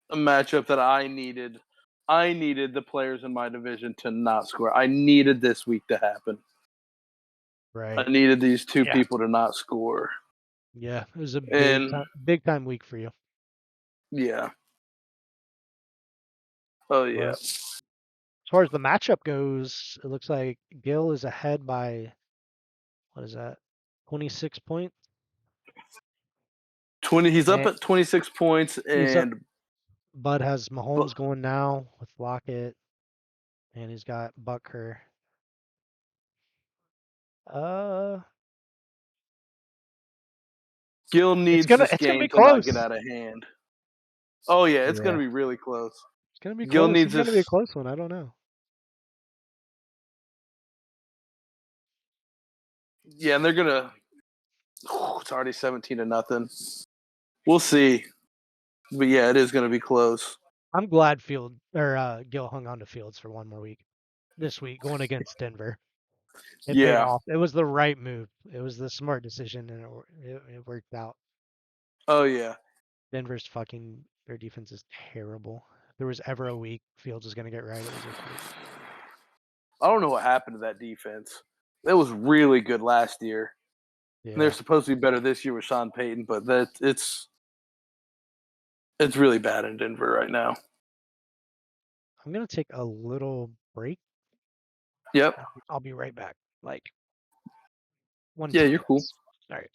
Speaker 2: a matchup that I needed. I needed the players in my division to not score. I needed this week to happen.
Speaker 1: Right.
Speaker 2: I needed these two
Speaker 1: Yeah.
Speaker 2: people to not score.
Speaker 1: Yeah. It was a
Speaker 2: And
Speaker 1: big time week for you.
Speaker 2: yeah. Oh yeah.
Speaker 1: But as far as the matchup goes, it looks like Gil is ahead by what is that? 26 points.
Speaker 2: 20 he's up
Speaker 1: And
Speaker 2: at 26 points
Speaker 1: he's up.
Speaker 2: and
Speaker 1: Bud has
Speaker 2: but
Speaker 1: Mahomes going now with Lockett, and he's got Butker. Uh,
Speaker 2: Gil needs this
Speaker 1: it's gonna be
Speaker 2: game to not get
Speaker 1: close.
Speaker 2: out of hand. Oh yeah, it's going
Speaker 1: Yeah,
Speaker 2: to be really close.
Speaker 1: it's gonna be
Speaker 2: Gil
Speaker 1: close.
Speaker 2: needs
Speaker 1: It's gonna be a
Speaker 2: this.
Speaker 1: close one. I don't know.
Speaker 2: Yeah, and they're going to it's already 17 to nothing. We'll see. But yeah, it is going to be close.
Speaker 1: I'm glad Gil hung on to Fields for one more week. This week going against Denver, it paid
Speaker 2: Yeah.
Speaker 1: off. It was the right move. It was the smart decision, and it worked out.
Speaker 2: Oh yeah.
Speaker 1: Denver's fucking their defense is terrible. If there was ever a week Fields was gonna get right, it was this week.
Speaker 2: I don't know what happened to that defense. It was really good last year. And they're
Speaker 1: Yeah,
Speaker 2: supposed to be better this year with Sean Payton, but it's really bad in Denver right now.
Speaker 1: I'm gonna take a little break.
Speaker 2: Yep.
Speaker 1: I'll be right back. Like one
Speaker 2: Yeah,
Speaker 1: two
Speaker 2: you're cool.
Speaker 1: minutes. All right.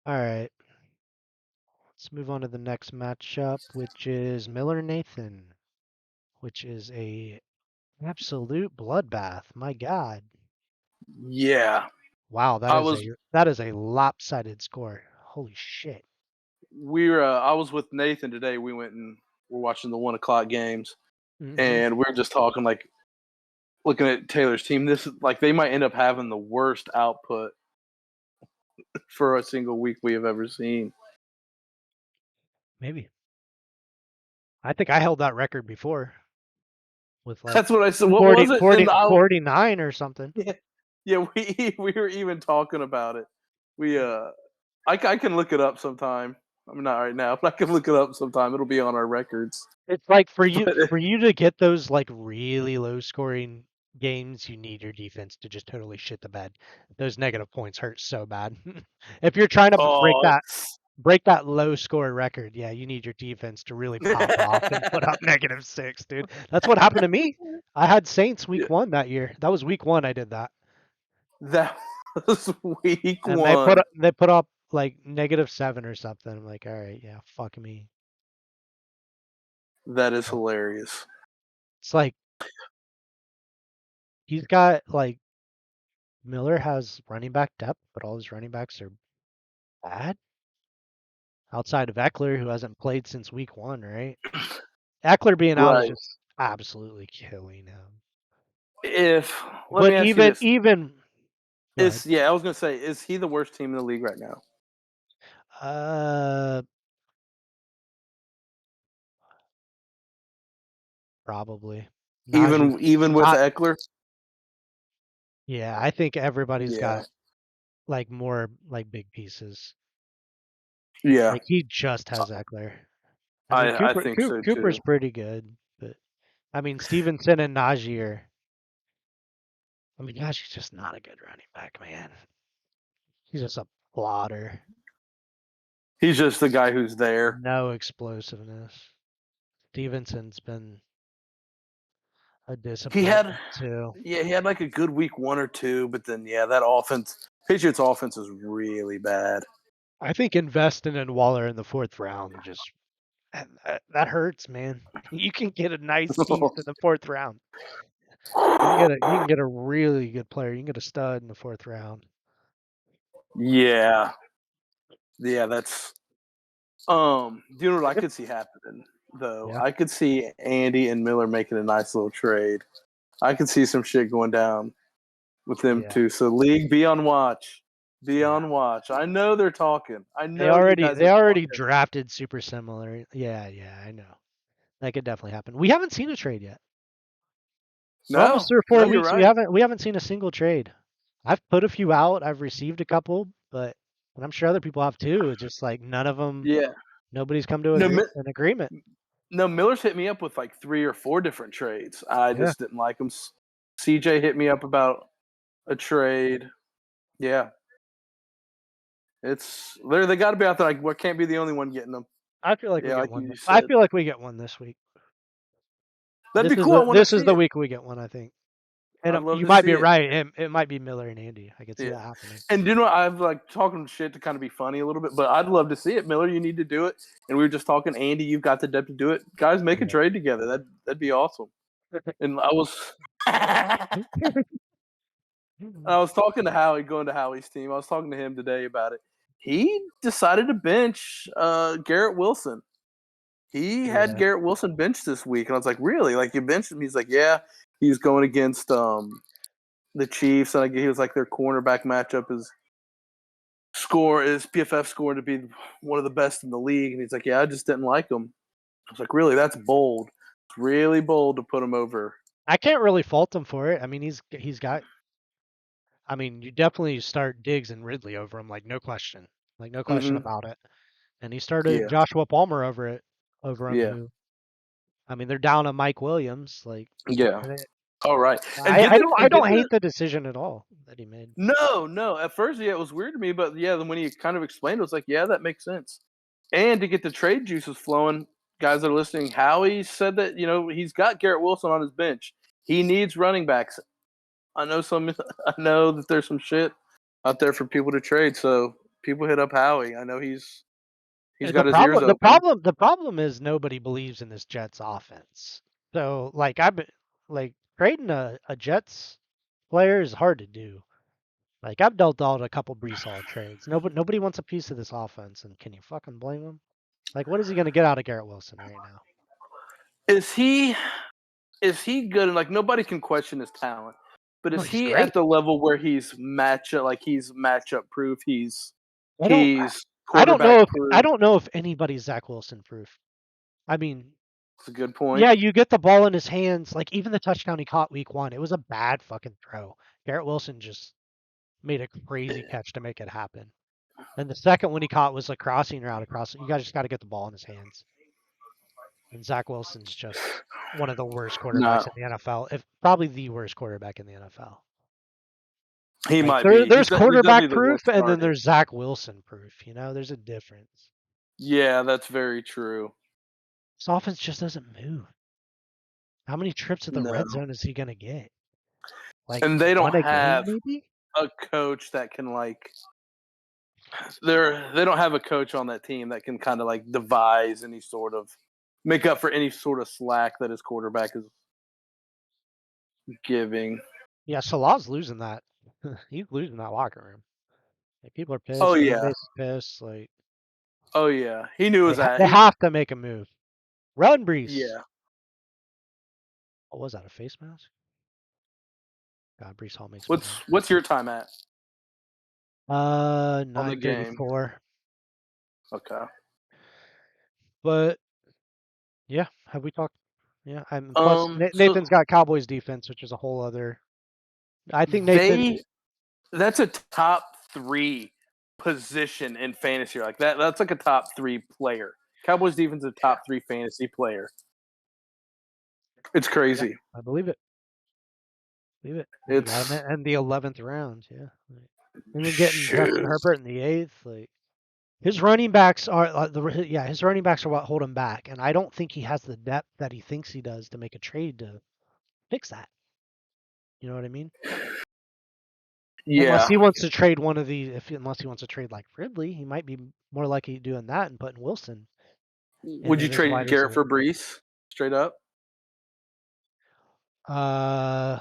Speaker 1: All right. Let's move on to the next matchup, which is Miller Nathan, which is a absolute bloodbath. My God.
Speaker 2: Yeah.
Speaker 1: Wow,
Speaker 2: I was
Speaker 1: that is a lopsided score. Holy shit.
Speaker 2: I was with Nathan today. We went and we're watching the 1 o'clock games,
Speaker 1: Mm-hmm.
Speaker 2: and we are just talking like looking at Taylor's team. This is like they might end up having the worst output for a single week we have ever seen.
Speaker 1: Maybe. I think I held that record before with like
Speaker 2: That's what I said. What
Speaker 1: 40,
Speaker 2: was it?
Speaker 1: 40, 49 or something.
Speaker 2: Yeah, yeah. We were even talking about it. We I can look it up sometime. I mean, not right now, but I can look it up sometime. It'll be on our records.
Speaker 1: It's like for you
Speaker 2: But
Speaker 1: for you to get those like really low scoring games, you need your defense to just totally shit the bed. Those negative points hurt so bad. If you're trying to
Speaker 2: oh,
Speaker 1: break that low score record, yeah, you need your defense to really pop off and put up -6, dude. That's what happened to me. I had Saints
Speaker 2: yeah,
Speaker 1: week 1 that year. That was week 1 I did that.
Speaker 2: that was week
Speaker 1: And
Speaker 2: one.
Speaker 1: they put up like -7 or something. I'm like, all right, yeah, fuck me.
Speaker 2: That is
Speaker 1: But
Speaker 2: hilarious.
Speaker 1: it's like he's got like Miller has running back depth, but all his running backs are bad. Outside of Eckler, who hasn't played since week 1, right? Eckler being out is
Speaker 2: Right.
Speaker 1: just absolutely killing him.
Speaker 2: If let
Speaker 1: But
Speaker 2: me ask you this:
Speaker 1: go ahead.
Speaker 2: Is yeah, I was gonna say, is he the worst team in the league right now?
Speaker 1: Uh, Probably. Najee,
Speaker 2: Even with
Speaker 1: not.
Speaker 2: Eckler?
Speaker 1: Yeah, I think everybody's
Speaker 2: Yeah,
Speaker 1: got like more like big pieces.
Speaker 2: yeah.
Speaker 1: Like he just has Eckler. I mean,
Speaker 2: I think so
Speaker 1: Cooper's
Speaker 2: too.
Speaker 1: pretty good, but I mean, Stevenson and Najee. I mean, Najee's just not a good running back, man. He's just a plotter.
Speaker 2: He's just the guy who's there.
Speaker 1: No explosiveness. Stevenson's been a
Speaker 2: He had,
Speaker 1: disappointment too.
Speaker 2: yeah, he had like a good week 1 or 2, but then yeah, that offense, Patriots offense is really bad.
Speaker 1: I think investing in Waller in the fourth round just that hurts, man. You can get a nice piece in the fourth round. You can get a really good player. You can get a stud in the fourth round.
Speaker 2: Yeah, yeah, that's you know what I
Speaker 1: Yep.
Speaker 2: could see happening though?
Speaker 1: Yeah.
Speaker 2: I could see Andy and Miller making a nice little trade. I could see some shit going down with them
Speaker 1: Yeah.
Speaker 2: too. So league, be on watch. Be
Speaker 1: Yeah.
Speaker 2: on watch. I know they're talking. I know you guys
Speaker 1: They
Speaker 2: are
Speaker 1: already
Speaker 2: talking.
Speaker 1: drafted super similar. Yeah, yeah, I know. That could definitely happen. We haven't seen a trade yet. We're almost
Speaker 2: No,
Speaker 1: through
Speaker 2: no,
Speaker 1: four
Speaker 2: you're
Speaker 1: weeks.
Speaker 2: right.
Speaker 1: We haven't seen a single trade. I've put a few out. I've received a couple, but and I'm sure other people have too. It's just like none of them.
Speaker 2: Yeah.
Speaker 1: Nobody's come to
Speaker 2: No,
Speaker 1: an agreement.
Speaker 2: no, Miller's hit me up with like 3 or 4 different trades. I
Speaker 1: Yeah,
Speaker 2: just didn't like them. CJ hit me up about a trade. Yeah, it's they got to be out there. Like, what can't be the only one getting them?
Speaker 1: I feel like we
Speaker 2: Yeah,
Speaker 1: get
Speaker 2: like
Speaker 1: one.
Speaker 2: you
Speaker 1: I
Speaker 2: said,
Speaker 1: feel like we get one this week.
Speaker 2: that'd be cool. I want to
Speaker 1: This is
Speaker 2: see
Speaker 1: the
Speaker 2: it.
Speaker 1: week we get one. I think, and
Speaker 2: I'd love
Speaker 1: you
Speaker 2: to
Speaker 1: might
Speaker 2: see
Speaker 1: be
Speaker 2: it.
Speaker 1: right. It might be Miller and Andy. I could see
Speaker 2: Yeah,
Speaker 1: that happening.
Speaker 2: and you know, I've like talking shit to kind of be funny a little bit, but I'd love to see it. Miller, you need to do it. And we were just talking, Andy, you've got the depth to do it. Guys, make a
Speaker 1: Yeah.
Speaker 2: trade together. That'd be awesome. And I was. I was talking to Howie, going to Howie's team. I was talking to him today about it. He decided to bench Garrett Wilson. He had
Speaker 1: Yeah.
Speaker 2: Garrett Wilson benched this week, and I was like, "Really? Like you benched him?" He's like, "Yeah." He's going against the Chiefs, and he was like their cornerback matchup is PFF score to be one of the best in the league, and he's like, "Yeah, I just didn't like him." I was like, "Really? That's bold. It's really bold to put him over."
Speaker 1: I can't really fault him for it. I mean, he's got. I mean, you definitely start Diggs and Ridley over him, like no question
Speaker 2: Mm-hmm.
Speaker 1: about it. And he started
Speaker 2: Yeah.
Speaker 1: Joshua Palmer over him.
Speaker 2: Yeah.
Speaker 1: Who, I mean, they're down to Mike Williams. Like,
Speaker 2: Yeah.
Speaker 1: and it,
Speaker 2: All right. And get
Speaker 1: I
Speaker 2: the
Speaker 1: don't hate the decision at all that he made.
Speaker 2: No, no. At first, yeah, it was weird to me, but yeah, then when he kind of explained, it was like, yeah, that makes sense. And to get the trade juices flowing, guys that are listening, Howie said that he's got Garrett Wilson on his bench. He needs running backs. I know some. I know that there's some shit out there for people to trade. So people hit up Howie. I know he's got his ears open.
Speaker 1: The problem is nobody believes in this Jets offense. So like I've been like trading a Jets player is hard to do. Like I've dealt out a couple Brees Hall trades. Nobody wants a piece of this offense, and can you fucking blame them? Like what is he gonna get out of Garrett Wilson right now?
Speaker 2: Is he is he good? And like nobody can question his talent, but
Speaker 1: No,
Speaker 2: is
Speaker 1: he's
Speaker 2: he at
Speaker 1: great.
Speaker 2: the level where he's matchup proof?
Speaker 1: I don't
Speaker 2: He's quarterback
Speaker 1: I
Speaker 2: proof.
Speaker 1: don't know if anybody's Zach Wilson proof. I mean,
Speaker 2: That's a good point.
Speaker 1: yeah, you get the ball in his hands. Like even the touchdown he caught week one, it was a bad fucking throw. Garrett Wilson just made a crazy catch to make it happen. And the second one he caught was a crossing route across. You guys just got to get the ball in his hands. And Zach Wilson's just one of the worst quarterbacks
Speaker 2: No,
Speaker 1: in the NFL, if probably the worst quarterback in the NFL.
Speaker 2: he
Speaker 1: Like
Speaker 2: might be.
Speaker 1: there's
Speaker 2: He's definitely
Speaker 1: quarterback
Speaker 2: the
Speaker 1: proof,
Speaker 2: worst
Speaker 1: and then
Speaker 2: target.
Speaker 1: there's Zach Wilson proof. There's a difference.
Speaker 2: Yeah, that's very true.
Speaker 1: This offense just doesn't move. How many trips to the
Speaker 2: No,
Speaker 1: red zone is he gonna get? Like
Speaker 2: and they
Speaker 1: one
Speaker 2: don't
Speaker 1: a game,
Speaker 2: have
Speaker 1: maybe?
Speaker 2: a coach that can like. They don't have a coach on that team that can kind of like devise any sort of make up for any sort of slack that his quarterback is giving.
Speaker 1: Yeah, Salah's losing that. He's losing that locker room. Like people are
Speaker 2: Oh
Speaker 1: pissed. Fan
Speaker 2: yeah,
Speaker 1: base is pissed. Like
Speaker 2: oh yeah. He knew his at.
Speaker 1: they have to make a move. Run, Brees.
Speaker 2: Yeah.
Speaker 1: What was that? A face mask? God, Brees Hall makes me
Speaker 2: What's
Speaker 1: laugh.
Speaker 2: what's your time at on the game?
Speaker 1: 9:34.
Speaker 2: Okay.
Speaker 1: But yeah, have we talked? Yeah, and plus
Speaker 2: So
Speaker 1: Nathan's got Cowboys defense, which is a whole other. I think Nathan.
Speaker 2: they that's a top 3 position in fantasy. Like that's like a top 3 player. Cowboys defense is a top 3 fantasy player. It's
Speaker 1: Yeah,
Speaker 2: crazy.
Speaker 1: I believe it. Believe it. And he got him
Speaker 2: It's
Speaker 1: in the 11th round. Yeah. And then getting Justin
Speaker 2: shoot.
Speaker 1: Herbert in the 8th. Like his running backs are his running backs are what hold him back, and I don't think he has the depth that he thinks he does to make a trade to fix that. You know what I mean? Unless
Speaker 2: Yeah.
Speaker 1: he wants to trade one of these, if unless he wants to trade like Ridley, he might be more likely doing that and putting Wilson in
Speaker 2: Would you
Speaker 1: his wide
Speaker 2: trade Garrett
Speaker 1: receiver.
Speaker 2: for Brees? Straight up?
Speaker 1: Uh,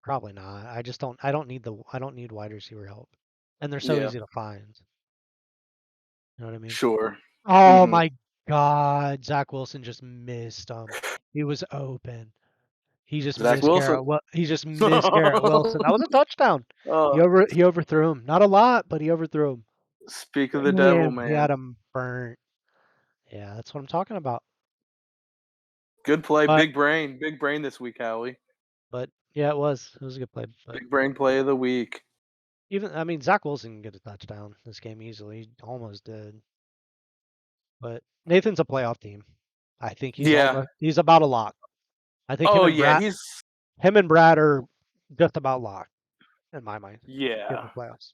Speaker 1: Probably not. I just don't. I don't need wide receiver help, and they're so
Speaker 2: Yeah.
Speaker 1: easy to find. You know what I mean?
Speaker 2: Sure.
Speaker 1: Oh
Speaker 2: Hmm.
Speaker 1: my God, Zach Wilson just missed him. He was open. He just
Speaker 2: Zach
Speaker 1: missed
Speaker 2: Wilson.
Speaker 1: Garrett. Well, he just missed Garrett Wilson. That was a touchdown.
Speaker 2: uh,
Speaker 1: He overthrew him. Not a lot, but he overthrew him.
Speaker 2: speak of the devil,
Speaker 1: Damn, he
Speaker 2: man.
Speaker 1: had him burnt. Yeah, that's what I'm talking about.
Speaker 2: Good play.
Speaker 1: But
Speaker 2: Big brain. Big brain this week, Howie.
Speaker 1: but yeah, it was. It was a good play. But
Speaker 2: Big brain play of the week.
Speaker 1: even I mean, Zach Wilson can get a touchdown this game easily. He almost did. But Nathan's a playoff team. I think
Speaker 2: Yeah.
Speaker 1: he's about a lock. I think
Speaker 2: Oh yeah. He's
Speaker 1: him and Brad are just about locked in my mind. Get in
Speaker 2: yeah.
Speaker 1: the playoffs.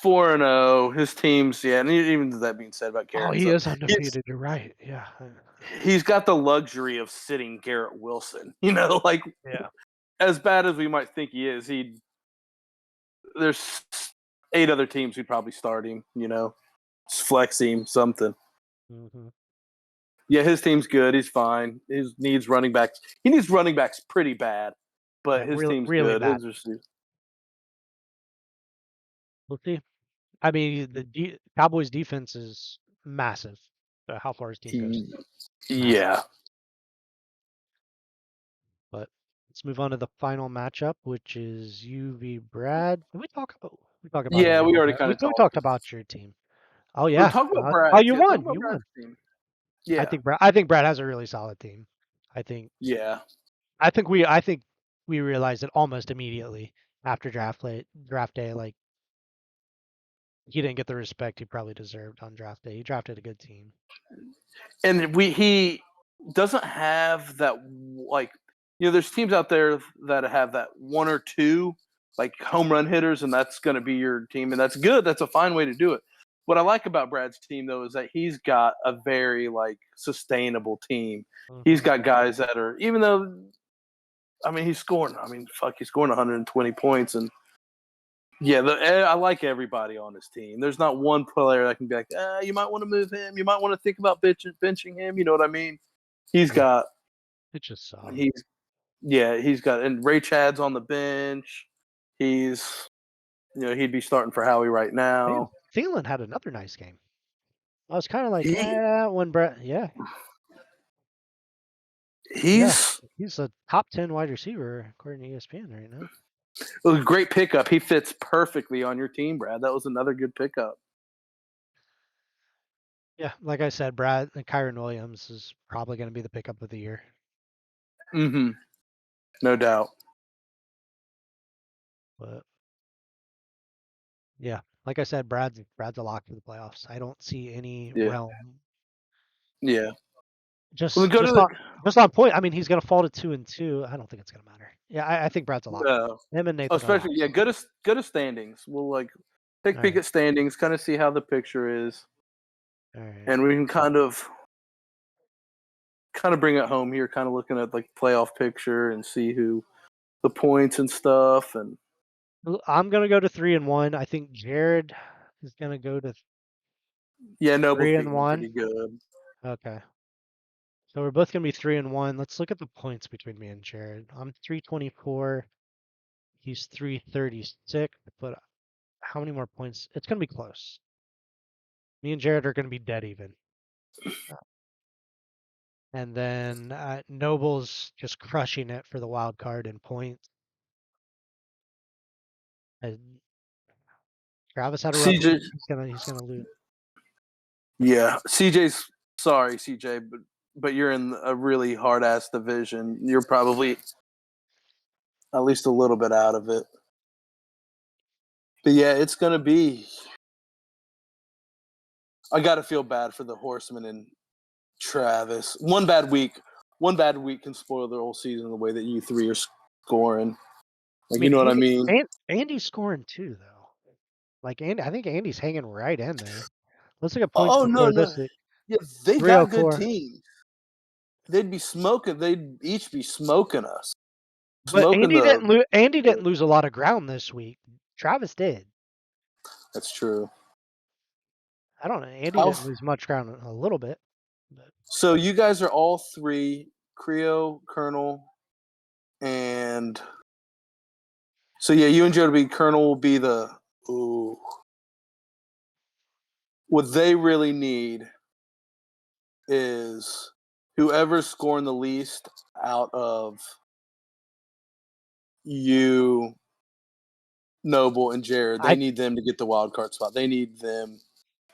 Speaker 2: 4-0. His teams, yeah, and even that being said about
Speaker 1: Oh,
Speaker 2: Garrett,
Speaker 1: he
Speaker 2: so
Speaker 1: is
Speaker 2: he's
Speaker 1: undefeated. You're right. Yeah.
Speaker 2: he's got the luxury of sitting Garrett Wilson. Like
Speaker 1: Yeah.
Speaker 2: as bad as we might think he is, there's 8 other teams who'd probably start him. Flex him, something.
Speaker 1: Hmm.
Speaker 2: Yeah, his team's good. He's fine. His needs running backs. He needs running backs pretty bad, but
Speaker 1: Yeah.
Speaker 2: his
Speaker 1: Really,
Speaker 2: team's
Speaker 1: really
Speaker 2: good.
Speaker 1: bad.
Speaker 2: His receivers.
Speaker 1: We'll see. I mean, Cowboys defense is massive. How far his team goes,
Speaker 2: He,
Speaker 1: massive.
Speaker 2: yeah,
Speaker 1: But let's move on to the final matchup, which is you v Brad. Did we talk about it a
Speaker 2: yeah. We
Speaker 1: little
Speaker 2: already
Speaker 1: bit?
Speaker 2: kind of
Speaker 1: We
Speaker 2: talked.
Speaker 1: talked about your team. Oh
Speaker 2: We
Speaker 1: yeah.
Speaker 2: talked about
Speaker 1: Oh,
Speaker 2: Brad's.
Speaker 1: you
Speaker 2: Yeah, talk
Speaker 1: won.
Speaker 2: about
Speaker 1: You
Speaker 2: Brad's
Speaker 1: won.
Speaker 2: team. Yeah,
Speaker 1: I think Brad has a really solid team. I think
Speaker 2: yeah.
Speaker 1: I think we realized it almost immediately after draft day. Like he didn't get the respect he probably deserved on draft day. He drafted a good team.
Speaker 2: And he doesn't have that, like, there's teams out there that have that one or two like home run hitters, and that's going to be your team, and that's good. That's a fine way to do it. What I like about Brad's team though is that he's got a very like sustainable team. He's
Speaker 1: Hmm.
Speaker 2: got guys that are, even though, I mean, he's scoring. I mean, fuck, he's scoring 120 points, and yeah, I like everybody on his team. There's not one player that can be like, you might want to move him. You might want to think about benching him. You know what I mean? He's
Speaker 1: Yeah,
Speaker 2: got
Speaker 1: it's just solid.
Speaker 2: he's he's got, and Ray Chad's on the bench. He's he'd be starting for Howie right
Speaker 1: Damn,
Speaker 2: now.
Speaker 1: Thielen had another nice game. I was kind of like,
Speaker 2: He
Speaker 1: when Brad, yeah, yeah,
Speaker 2: he's
Speaker 1: he's a top 10 wide receiver according to ESPN right now.
Speaker 2: a great pickup. He fits perfectly on your team, Brad. That was another good pickup.
Speaker 1: Yeah, like I said, Kyron Williams is probably going to be the pickup of the year.
Speaker 2: Mm-hmm. No doubt.
Speaker 1: But yeah, like I said, Brad's a lock for the playoffs. I don't see any
Speaker 2: Yeah.
Speaker 1: realm.
Speaker 2: Yeah. Well, then
Speaker 1: Just
Speaker 2: go to
Speaker 1: just
Speaker 2: the.
Speaker 1: on just on point. I mean, he's going to fall to 2-2. I don't think it's going to matter. Yeah, I think Brad's a lock. Him and Nathan are
Speaker 2: Especially,
Speaker 1: locks.
Speaker 2: yeah, go to standings. We'll like take a
Speaker 1: All
Speaker 2: peek
Speaker 1: right,
Speaker 2: at standings, kind of see how the picture is,
Speaker 1: all right.
Speaker 2: and we can kind of bring it home here, kind of looking at like playoff picture and see who the points and stuff. And
Speaker 1: I'm going to go to 3-1. I think Jared is going to go to
Speaker 2: yeah, Noble's
Speaker 1: three and
Speaker 2: beating him
Speaker 1: one.
Speaker 2: pretty good.
Speaker 1: Okay. So we're both gonna be 3-1. Let's look at the points between me and Jared. I'm 324. He's 336. But how many more points? It's gonna be close. Me and Jared are gonna be dead even. And then Noble's just crushing it for the wild card in points. And Travis had a rough
Speaker 2: CJ,
Speaker 1: week. He's gonna lose.
Speaker 2: yeah, CJ's sorry, CJ, but you're in a really hard ass division. You're probably at least a little bit out of it. But yeah, it's gonna be. I gotta feel bad for the Horseman and Travis. One bad week one bad week can spoil the whole season the way that you three are scoring.
Speaker 1: I
Speaker 2: Like, you
Speaker 1: mean,
Speaker 2: know what I mean?
Speaker 1: Andy's scoring too, though. Like I think Andy's hanging right in there. Let's look at points
Speaker 2: Oh
Speaker 1: per
Speaker 2: no,
Speaker 1: score
Speaker 2: no,
Speaker 1: this week.
Speaker 2: yeah, they got good
Speaker 1: 304.
Speaker 2: teams. They'd be smoking. They'd each be smoking us,
Speaker 1: But
Speaker 2: smoking the.
Speaker 1: Andy didn't lose a lot of ground this week. Travis did.
Speaker 2: That's true.
Speaker 1: I don't know. Andy
Speaker 2: How?
Speaker 1: didn't lose much ground, a little bit. But
Speaker 2: So you guys are all three, Creo, Colonel, and so yeah, you and Joe to be Colonel will be the. Ooh, what they really need is whoever's scoring the least out of you, Noble, and Jared. They
Speaker 1: I
Speaker 2: need them to get the wild card spot. They need them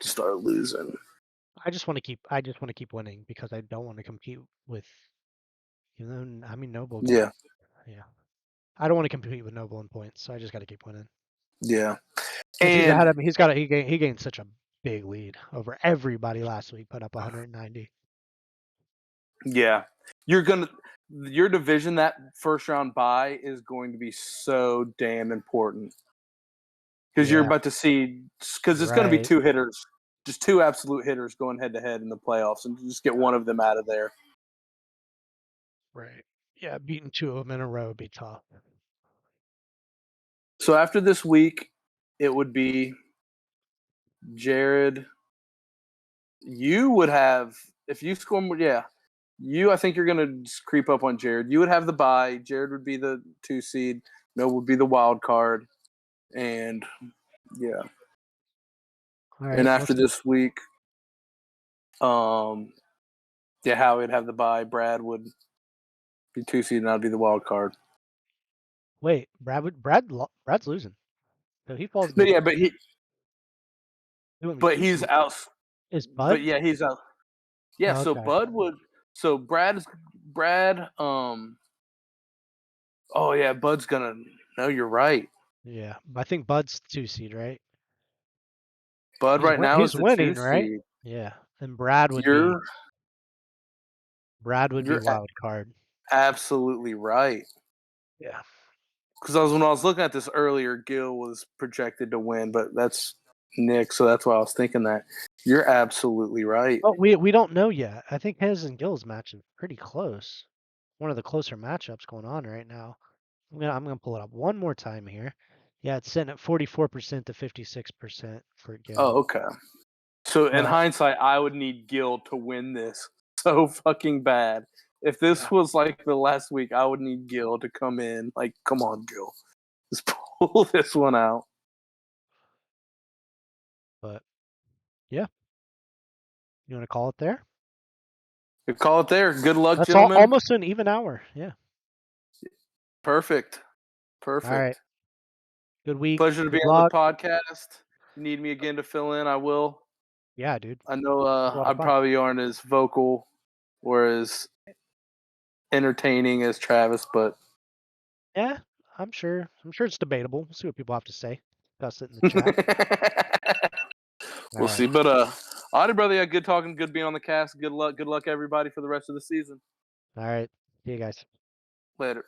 Speaker 2: to start losing.
Speaker 1: I just want to keep winning because I don't want to compete with I mean Noble can
Speaker 2: Yeah,
Speaker 1: yeah. I don't want to compete with Noble in points, so I just got to keep winning.
Speaker 2: yeah,
Speaker 1: Since he's
Speaker 2: and
Speaker 1: ahead of me, he gained such a big lead over everybody last week. Put up 190.
Speaker 2: yeah, you're gonna your division that first round bye is going to be so damn important because you're
Speaker 1: Yeah,
Speaker 2: about to see because it's going to be
Speaker 1: right,
Speaker 2: two hitters, just two absolute hitters going head to head in the playoffs, and just get one of them out of there.
Speaker 1: right. Yeah, beating two of them in a row would be tough.
Speaker 2: So after this week, it would be Jared. You would have if you score more. Yeah, you. I think you're going to creep up on Jared. You would have the bye. Jared would be the 2 seed. No would be the wild card, and yeah.
Speaker 1: All
Speaker 2: And
Speaker 1: right,
Speaker 2: after
Speaker 1: let's
Speaker 2: this week, um, yeah, Howie would have the bye. Brad would be 2 seed, and I'd be the wild card.
Speaker 1: wait. Brad's losing, so he falls
Speaker 2: No,
Speaker 1: to
Speaker 2: yeah,
Speaker 1: doing the
Speaker 2: but
Speaker 1: two
Speaker 2: he's
Speaker 1: seed.
Speaker 2: out.
Speaker 1: Is
Speaker 2: But
Speaker 1: Bud?
Speaker 2: yeah, he's out. Yeah, so
Speaker 1: Okay.
Speaker 2: Bud would. So Brad. Oh yeah, Bud's gonna. No, you're right.
Speaker 1: Yeah, I think Bud's two seed, right?
Speaker 2: Bud right now is
Speaker 1: He's
Speaker 2: the two
Speaker 1: winning, right?
Speaker 2: seed.
Speaker 1: Yeah, and
Speaker 2: You're
Speaker 1: Brad would be
Speaker 2: you're
Speaker 1: wild card.
Speaker 2: absolutely right.
Speaker 1: Yeah.
Speaker 2: Because when I was looking at this earlier, Gil was projected to win, but that's Nick, so that's why I was thinking that. You're absolutely right.
Speaker 1: But we don't know yet. I think his and Gill's match is pretty close. One of the closer matchups going on right now. I'm gonna pull it up one more time here. Yeah, it's sitting at 44% to 56% for Gill.
Speaker 2: Oh, okay. So in
Speaker 1: But
Speaker 2: hindsight, I would need Gil to win this so fucking bad. If this
Speaker 1: yeah,
Speaker 2: was like the last week, I would need Gil to come in. Like, come on, Gil, just pull this one out.
Speaker 1: but yeah, you want to call it there?
Speaker 2: We call it there. Good luck,
Speaker 1: That's all
Speaker 2: gentlemen.
Speaker 1: almost an even hour. Yeah.
Speaker 2: Perfect.
Speaker 1: All right.
Speaker 2: Perfect.
Speaker 1: Good week.
Speaker 2: Pleasure to be
Speaker 1: Good
Speaker 2: on the
Speaker 1: luck.
Speaker 2: podcast. You need me again to fill in, I will.
Speaker 1: Yeah, dude.
Speaker 2: I know
Speaker 1: It was a lot
Speaker 2: I
Speaker 1: of fun.
Speaker 2: probably aren't as vocal or as entertaining as Travis, but
Speaker 1: Yeah, I'm sure. I'm sure it's debatable. We'll see what people have to say. Discuss it in the chat. All
Speaker 2: we'll see.
Speaker 1: right.
Speaker 2: But Audie, brother, yeah, good talking, good being on the cast. Good luck, everybody, for the rest of the season.
Speaker 1: All right. See you guys.
Speaker 2: Later.